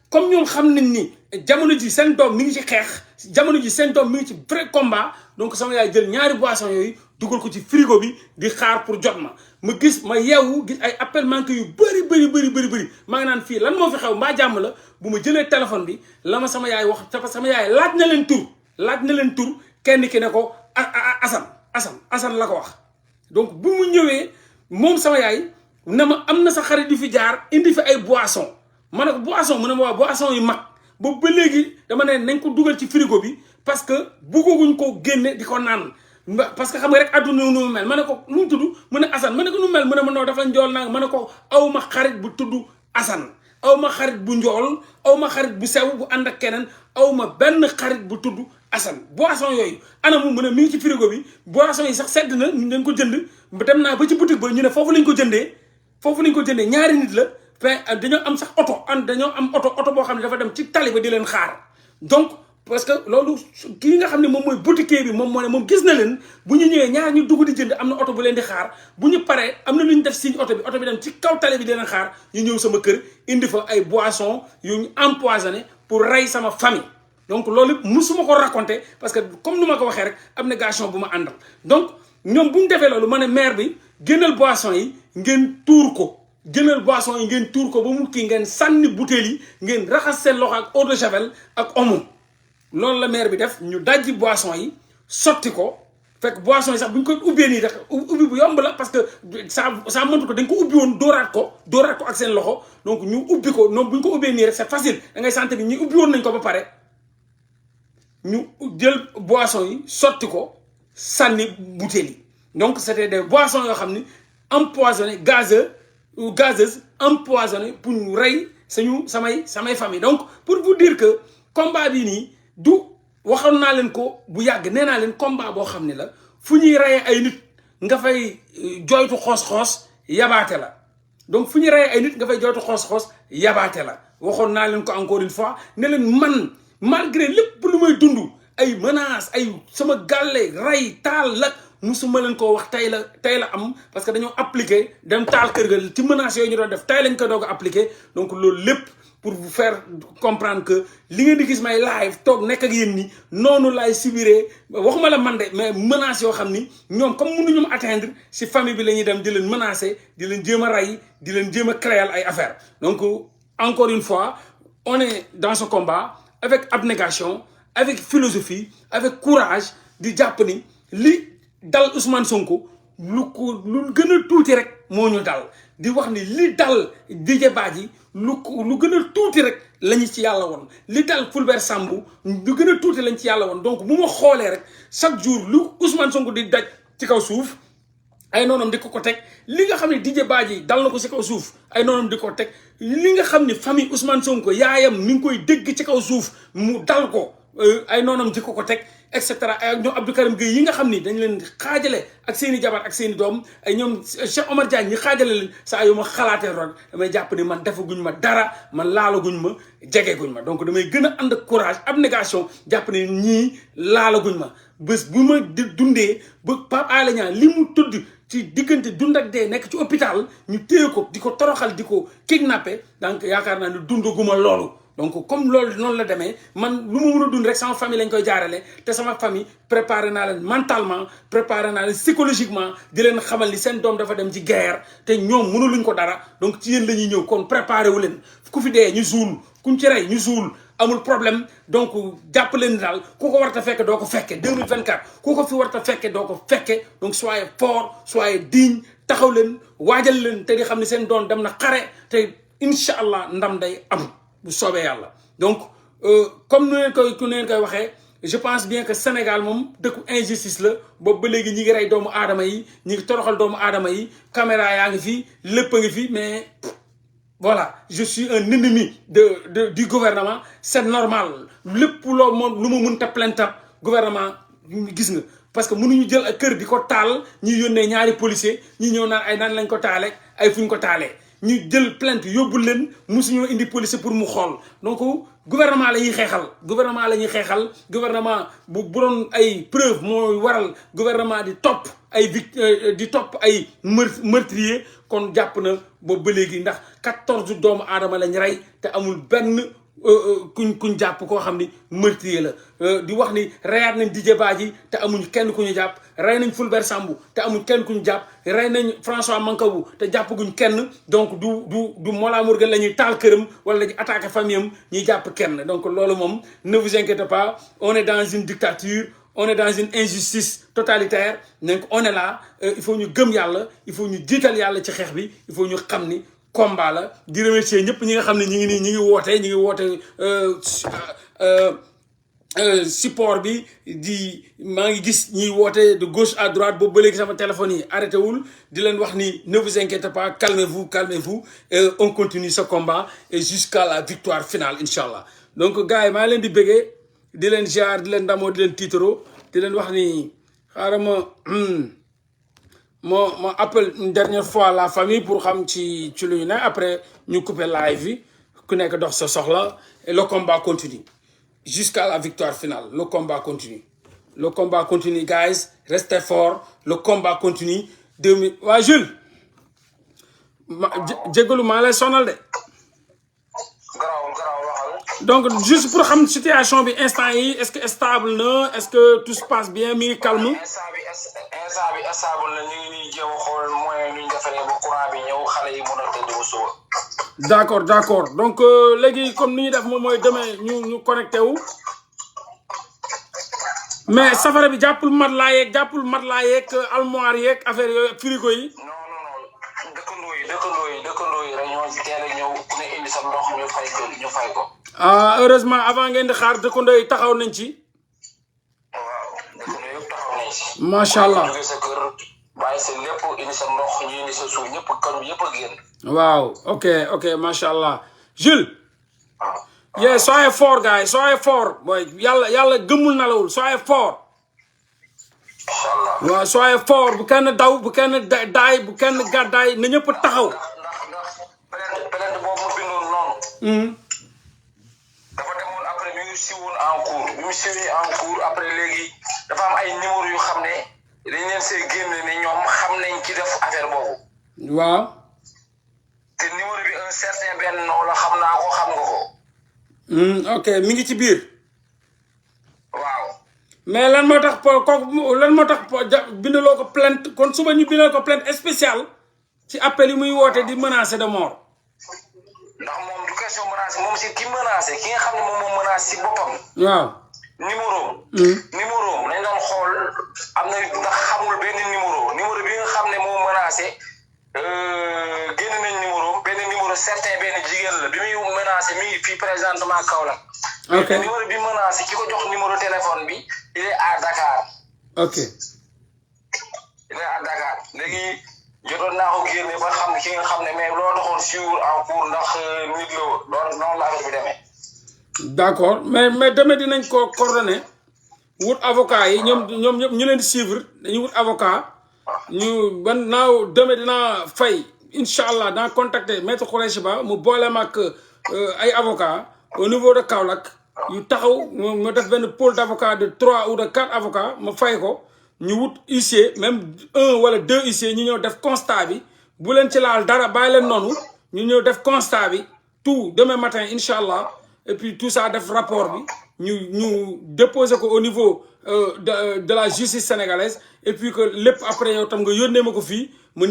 comme ñoom xam nañ ni jamono ji seen doom mi ngi ci xeex jamono ji seen doom mi ngi ci vrai combat donc sama yaay jël ñaari boisson yooyu dugal ko ci frigo bi di xaar pour jot ma gis ma yeewu gis ay appel manqué yu bëri maa ngi naan fii lan moo fi xew mbaa jàmm la bu ma jëlee téléphone bi la ma sama yaay wax parce que sama yaay laaj na leen tur kenn ki ne ko Assane la ko wax donc bu mu ñëwee moom sama yaay ne ma am na sa xarit yu fi jaar indi fi ay boisson ma ne ko boisson mu ne ma waa boisson yu mag boobu ba léegi dama ne nañ ko dugal ci frigo bi parce que bëgguñ ko génne di ko naan parce que xam nga rek adduna nu mu mel ma ne ko nu mu tudd mu ne Assane ma ne ko nu mu mel mu ne ma non dafa njool nag ma ne ko aw ma xarit bu tudd Assane aw ma xarit bu njool aw ma xarit bu sew bu ànd ak keneen aw ma benn xarit bu tudd Assane boisson yooyu ana mu ne mi ngi ci frigo bi boisson yi sax sedd na ñu dañ ko jënd dem naa ba ci boutique ba ñu ne foofu lañ ko jëndee ñaari nit la dañoo am sax dañoo am oto boo xam ne dafa dem ci tali ba di leen xaar donc parce que loolu kii nga xam ne moom mooy boutiquier bi moom moo ne moom gis na leen bu ñu ñëwee ñaar ñu dugg di jënd am na oto bu leen di xaar bu ñu paree am na lu ñu def signe oto bi dem ci kaw tali bi di leen xaar ñu ñëw sama kër indi fa ay boissons yu ñu empoisonné pour rey sama famille donc loolu musuma ko raconter parce que comme nu ma ko waxee rek abnégation bu ma àndal donc ñoom bu ñu defee loolu ma ne maire bi génnal boisson yi ngeen tuur ko ba mu kii ngeen sànni bouteille yi ngeen raxas seen loxo ak eau de javel ak omo loolu la maire bi def ñu dajji boisson yi sotti ko fekk boisson yi sax bu ñu ko ubbee nii rek ubbi bu yomb la parce que ça mëntu ko dañ ko ubbi woon dóoraat ko ak seen loxo donc ñu ubbi ko noonu bu ñu ko ubbee nii rek c'est facile da ngay sentir ni ñu ubbi woon nañ ko ba pare ñu jël boisson yi sotti ko sànni bouteille yi donc c'était des boissons yoo xam ni empoisonnées gazeuses empoisonnées pour ñu rey samay famille donc pour vous dire que combat bi nii du waxoon naa leen ko bu yàgg nee naa leen combat boo xam ne la fu ñuy reyee ay nit nga fay jooytu xoos-xoos yabaate la donc fu ñuy reyee ay nit nga fay jooytu xoos-xoos yabaate la waxoon naa leen ko encore une fois ne leen man malgré lépp lu may dund ay menaces ay sama gàlle rey taal la musuma leen koo wax tey la am parce que dañoo appliqué dem taal kër ga ci menaces yooyu ñu doon def tey lañ ko doog a appliqué donc loolu lépp pour vous faire comprendre que li ngeen di gis may live toog nekk ak yéen ni noonu laay subiree waxuma la man de mais menaces yoo xam ni ñoom comme mënuñu ma atteindre si famille bi la ñuy dem di leen menacer di leen jéem a rey di leen jéem a créer ay affaires donc encore une fois on est dans ce combat avec abnégation avec philosophie avec courage di jàpp ni li dal Ousmane Sonko lu gën a tuuti rek moo ñu dal di wax ni li dal Didier Badji lu gën a tuuti rek lañu ci yàlla woon li dal Fulbert Sambou lu gën a tuuti lañ ci yàlla woon donc bu ma xoolee rek chaque jour lu Ousmane Sonko di daj ci kaw suuf ay noonam di ko teg li nga xam ne Didier Badji dal na ko ci kaw suuf ay noonam di ko teg li nga xam ne famille Ousmane Sonko yaayam mi ngi koy dégg ci kaw suuf mu dal ko ay noonam di ko teg et cetera ak ñoom Abdou Karim Gueye yi nga xam ni dañ leen xaajale ak seen i jabar ak seen i doom ay ñoom Cheikh Omar Diagne ñi xaajale leen saa yu ma xalaatee roon damay jàpp ni man defaguñ ma dara man laalaguñ ma jegeguñ ma donc damay gën a ànd ak courage abnégation jàpp ne ñii laalaguñ ma bés bu ma di dundee ba Pape Alé Niang li mu tudd ci diggante dund ak dee nekk ci hôpital ñu téye ko di ko toroxal di ko kidnappé donc yaakaar naa ne dundaguma loolu donc comme loolu noonu la demee man lu ma mën a dund rek sama famille lañ koy jaarale te sama famille préparé naa leen mentalement préparé naa leen psychologiquement di leen xamal ni seen doom dafa dem ci guerre te ñoom mënuluñ ko dara donc ci yéen la ñuy ñëw kon préparé wu leen ku fi dee ñu suul kuñ ci rey ñu suul amul problème donc jàpp leen daal ku ko war a fekke doo ko fekke 2024 ku ko fi war a fekke doo ko fekke donc soyez fort soyez digne taxaw leen waajal leen te di xam ne seen doom dem na xare te incha allah ndam day am bu soobee yàlla donc comme nu leen koy waxee je pense bien que Sénégal moom dëkku injustice la boobu ba léegi ñi ngi rey doomu aadama yi ñi ngi toroxal doomu aadama yi caméra yaa ngi fi lépp a ngi fi mais voilà je suis un ennemi du gouvernement c'est normal lépp loo moom lu ma mënta plainte gouvernement gis nga parce que mënuñu jël ak kër di ko taal ñi yónnee ñaari policier ñi ñëw naan ay nan lañ ko taalee ay fuñ ko taalee ñu jël plainte yóbbul leen musuñoo indi policier pour mu xool donc gouvernement la ñuy xeexal gouvernement bu doon ay preuve mooy waral gouvernement di topp ay meurtrier kon jàpp na boobu ba léegi ndax 14 doomu aadama lañ rey te amul benn kuñ jàpp koo xam ni meurtrier la di wax ni reyaat nañ Didier Badji te amuñ kenn ku ñu jàpp rey nañ Fulbert Sambou te amuñ kenn ku ñu jàpp rey nañ François Mancabou te jàppaguñ kenn donc du Mollah Morgun la ñuy taal këram wala la ñuy attaqué famille am ñuy jàpp kenn donc loolu moom ne vous inquiétez pas on est dans une dictature on est dans une injustice totalitaire donc on est là il faut ñu gëm yàlla il faut ñu jiital yàlla ci xeex bi il faut ñu xam ni combat la di remercier ñëpp ñi nga xam ne ñi ngi woote support bi di maa ngi gis ñiy woote de gauche à droite boobu ba léegi sama téléphone yi arrêté wul di leen wax ni ne vous inquiétez pas calmez-vous on continue ce combat et jusqu'à la victoire finale inchallah donc gars yi maa leen di bëggee di leen ziar di leen ndamoo di leen tiitaro di leen wax ni xaaral ma appelle une dernière fois la famille pour xam ci lu ñu ne après ñu couper live bi ku nekk dox sa soxla et le combat continue jusqu'à la victoire finale le combat continue guys restez forts le combat continue 2000 waa Jules jégalu maa lay sonal de donc juste pour xam situation bi instant yi est-ce que stable na est-ce que tout se passe bien mi ngi calme instant bi stable na ñu ngi nii jéem a xool moyen nuñ defaree ba courant bi ñëw xale yi mën a tëdd ba suba d'accord donc léegi comme ni ñu def moom mooy demain ñu connecté wu mais safara bi jàppul matelas yeeg armoire yeeg affaire yooyu frigo yi non dëkkandoo yi rek ñoo ci teel a ñëw ku ne indi sa ndox ñu fay ko ah heureusement avant ngeen di xaar dëkkandoo yi taxaw nañ ci waaw dëkkandoo yëpp taxaw nañ ci macha allah jóge sa kër bàyyi sa lépp indi sa ndox ñu indi sa suuf ñëpp kan bi yëpp a génn waaw ok macha allah Jules yeah soyez fort gars soyez fort boy yàlla gëmul nalawul soyez fort inchallah waaw soyez fort bu kenn daw bu kenn daay bu kenn gàddaay na ñëpp taxaw ndax plainte boobu mu bindoon noonu dafa demoon après bi mu siwoon en cours bi mu siwee en cours après léegi dafa am ay numéro yu xam ne dañ leen see génn ne ñoom xam nañ ci def affaire boobu waaw te numéro bi un certain benn noo la xam naa ko xam nga ko ok mi ngi ci biir waaw mais lan moo tax bindaloo ko plainte kon suba ñu bindal ko plainte spéciale ci appel yi muy woote di menacer de mort ndax moom du question menacé moom si ki menacé ki nga xam ne moom moo menacé si boppam waaw numéro nañ doon xool am na ndax xamul benn numéro bi nga xam ne moo menacé génn nañ benn numéro certain benn jigéen la bi muy menacé mi ngi fii présentement Kaolack ok numéro bi menacé ki ko jox numéro téléphone bi il est à Dakar ok il est à Dakar léegi jotoon naa ko génne ba xam ki nga xam ne mais loo doxoon suivre en cours ndax nit la woon loolu noonu la affaire bi demee d'accord mais demee dinañ ko coordonné wut avocat yi ñoom ñëpp ñu leen di suivre dañuy wut avocat ñu demee dinaa fay incha allah dans contacter maître Khoureyssi Ba mu booleem ak ay avocat au niveau de Kaolack yu taxaw ma def benn pôle d'avocat de 3 ou de 4 avocats ma fay ko ñu wut huissier même 1 wala 2 huissiers ñu ñëw def constat bi bu leen ci laal dara bàyyi leen noonu ñu ñëw def constat bi tout demain matin incha allah et puis tout ça def rapport bi ñu déposer ko au niveau de la justice sénégalaise et puis que lépp après yow tam nga yónnee ma ko fii ma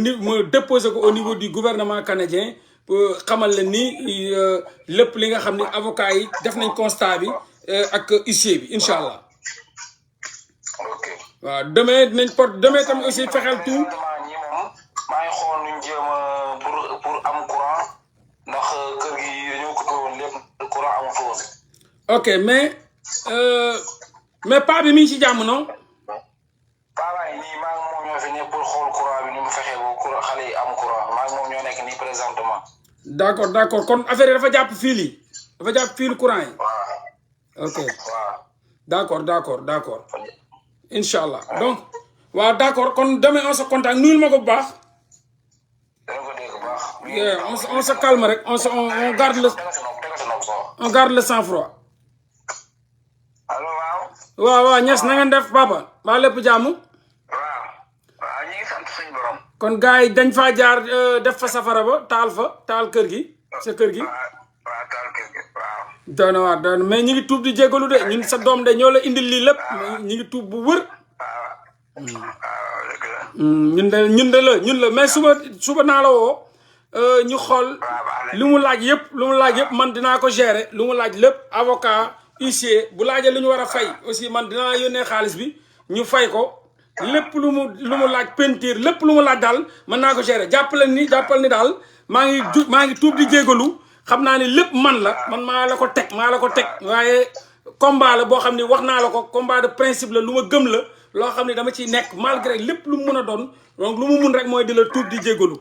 déposer ko au niveau du gouvernement canadien xamal leen ni lépp li nga xam ne avocat yi def nañ constat bi ak huissier bi incha allah waaw demain tam aussi fexeel tout ñi moom maa ngi xool nuñ jéem a pour am courant ndax kër gi dañoo coupé woon lépp courant amu fa woon ok mais paa bi mi ngi ci jàmm non paa baa ngi nii maa ngi moom ñoo fi ne pour xool courant bi ni mu fexee ba courant xale yi am courant maa ngi moom ñoo nekk nii présentement d'accord kon affaire yi dafa jàpp fil yi dafa jàpp fil courant yi waaw ok waaw d'accord incha allah donc waaw d'accord kon demain on se contacte nuyul ma ko bu baax dana ko dégg bu baax on se calme rek on garde le sang-froid allo waaw Niass na ngeen def papa ba lépp jàmm waaw ñu ngi sant suñu borom kon gars yi dañ faa jaar def fa safara ba taal kër gi sa kër gi waaw taal kër gi waaw doy na waar doy na mais ñu ngi tuub di jégalu de ñun sa doom de ñoo la indil lii lépp ñu ngi tuub bu wër. ñun de la mais suba naa la woo ñu xool lu mu laaj yëpp man dinaa ko gérer lu mu laaj lépp avocat huissier bu laajee lu ñu war a fay aussi man dinaa yónnee xaalis bi ñu fay ko lépp lu mu laaj peinture lépp lu mu laaj daal mën naa ko gérer jàppal ni daal maa ngi tuub di jégalu xam naa ni lépp man maa la ko teg waaye combat la boo xam ne wax naa la ko combat de principe la lu ma gëm la loo xam ne dama ciy nekk malgré lépp lu mu mun a doon donc lu mu mun rek mooy di la tuub di jégalu.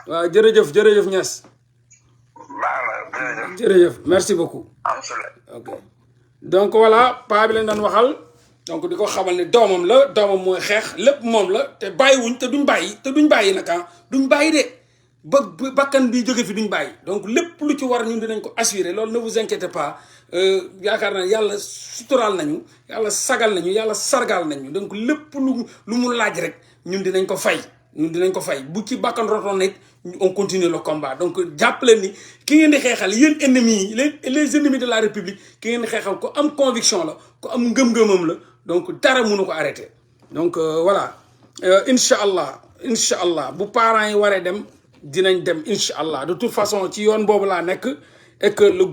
waaw jërëjëf Niass. jërëjëf merci beaucoup. ok donc voilà paa bi leen daan waxal donc di ko xamal ne doomam mooy xeex lépp moom la te bàyyiwuñ te duñ bàyyi nag duñ bàyyi de ba bakkan bi jóge fi duñ bàyyi donc lépp lu ci war ñun dinañ ko assurer loolu ne vous inquiétez pas yaakaar naa yàlla suturaal nañu yàlla sagal nañu yàlla sargal nañu donc lépp lu mu laaj rek ñun dinañ ko fay bu ci bakkan rotoon nit on continue le combat donc jàppaleen ni ki ngeen di xeexal yéen ennemis yi les ennemis de la république ki ngeen di xeexal ko am conviction la ko am ngëm-ngëmam la donc dara mënu ko arrêter donc voilà incha allah bu parents yi waree dem dinañ dem incha allah de toute façon ci yoon boobu laa nekk et que le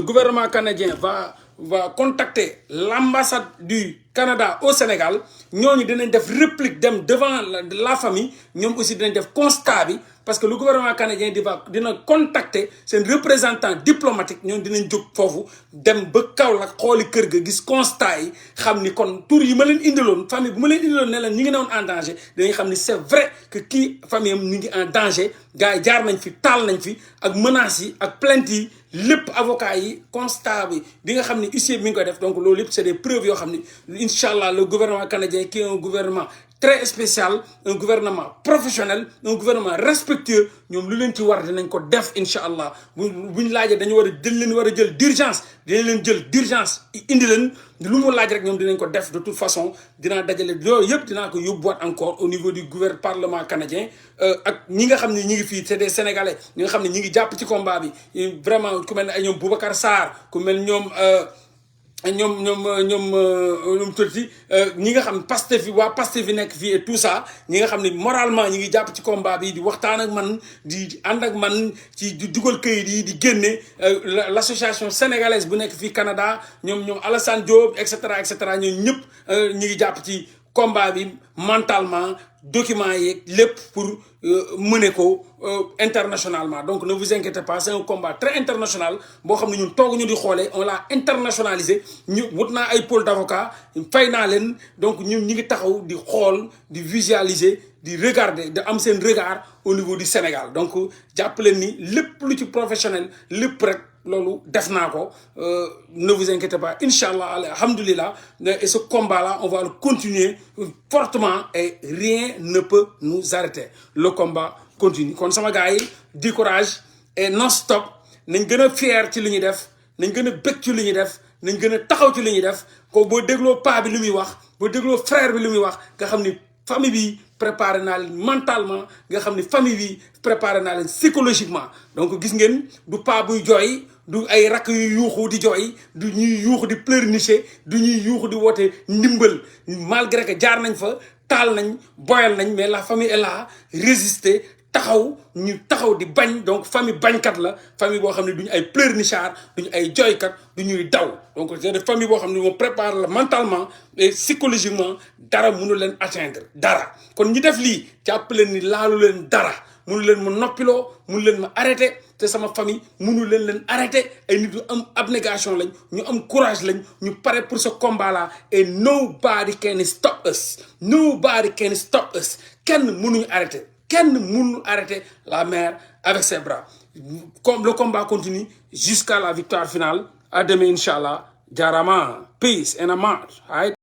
gouvernement canadien va contacter l'ambassade du Canada au Sénégal ñooñu dinañ def réplique dem devant la famille ñoom aussi dinañ def constat bi parce que le gouvernement canadien dina contacter seen représentant diplomatique ñoom dinañ jóg foofu dem ba Kaolack xooli kër ga gis constat yi xam ni kon tur yi ma leen indiloon famille bu ma leen indiloon ne leen ñi ngi newoon en danger dinañ xam ni c'est vrai que kii famille am ñu ngi en danger gars yi jaar nañ fi taal nañ fi ak menaces yi ak plaintes yi lépp avocat yi constat bi nga xam ni huissier bi mi ngi koy def donc loolu lépp c'est des preuves yoo xam ni incha allah le gouvernement canadien qui est un gouvernement très spécial un gouvernement professionnel un gouvernement respectueux ñoom lu leen ci war dinañ ko def incha allah buñ laajee dañu war a jël d'urgence dinañ leen jël d'urgence indi leen lu mu laaj rek ñoom dinañ ko def de toute façon dinaa dajale loolu yëpp dinaa ko yóbbuwaat encore au niveau du parlement canadien ak ñi nga xam ne ñi ngi fii c'est des sénégalais ñi nga xam ne ñi ngi jàpp ci combat bi vraiment ku mel ne ay ñoom Boubacar Sarr ku mel ñoom tuuti ñi nga xam Pastef fi waa Pastef fi nekk fii et tout ça ñi nga xam ne moralement ñi ngi jàpp ci combat bi di waxtaan ak man di ànd ak man ci di dugal këyit yi di génne l'association sénégalaise bu nekk fii Canada ñoom Alassane Diop et cetera ñoom ñëpp ñi ngi jàpp ci combat bi mentalement documents yeeg lépp pour mener ko internationalement donc ne vous inquiétez pas c'est un combat très international boo xam ne ñun toog ñu di xoolee on l'a internationalisé ñu wut naa ay pôle d'avocat fay naa leen donc ñun ñi ngi taxaw di xool di visualiser di regarder da am seen regard au niveau du Sénégal donc jàpp leen ni lépp lu ci professionnel lépp rek loolu def naa ko ne vous inquiétez pas incha allah alhamdulillah et ce combat là on va le continuer fortement et rien ne peut nous arrêter le combat continue kon sama gars yi di courage et non stop nañ gën a fier ci li ñuy def nañ gën a bëgg ci li ñuy def nañ gën a taxaw ci li ñuy def ko boo dégloo paa bi li muy wax boo dégloo frère bi li muy wax nga xam ni famille bi préparé naa leen mentalement nga xam ni famille bi préparé naa leen psychologiquement donc gis ngeen du paa buy jooy du ay rakk yu yuuxu di jooy du ñuy yuuxu di pleurnicher du ñuy yuuxu di woote ndimbal malgré que jaar nañ fa taal nañ boyal nañ mais la famille est là résister ñu taxaw di bañ donc famille bañkat la famille boo xam ne duñu ay pleurnichard duñu ay jooykat du ñuy daw donc c'est des famille boo xam ne moom prépare la mentalement et psychologiquement dara mënu leen atteindre dara kon ñi def lii jàpp leen ni laalu leen dara mënu leen ma noppiloo mënu leen ma arrêté te sama famille mënu leen arrêté ay nit yu am abnégation lañ ñu am courage lañ ñu pare pour ce combat là et nobody can stop us kenn mënuñu arrêté kenn mënul arrêter la mer avec ses bras comme le combat continue jusqu'à la victoire finale à demain inchallah jarama peace and amar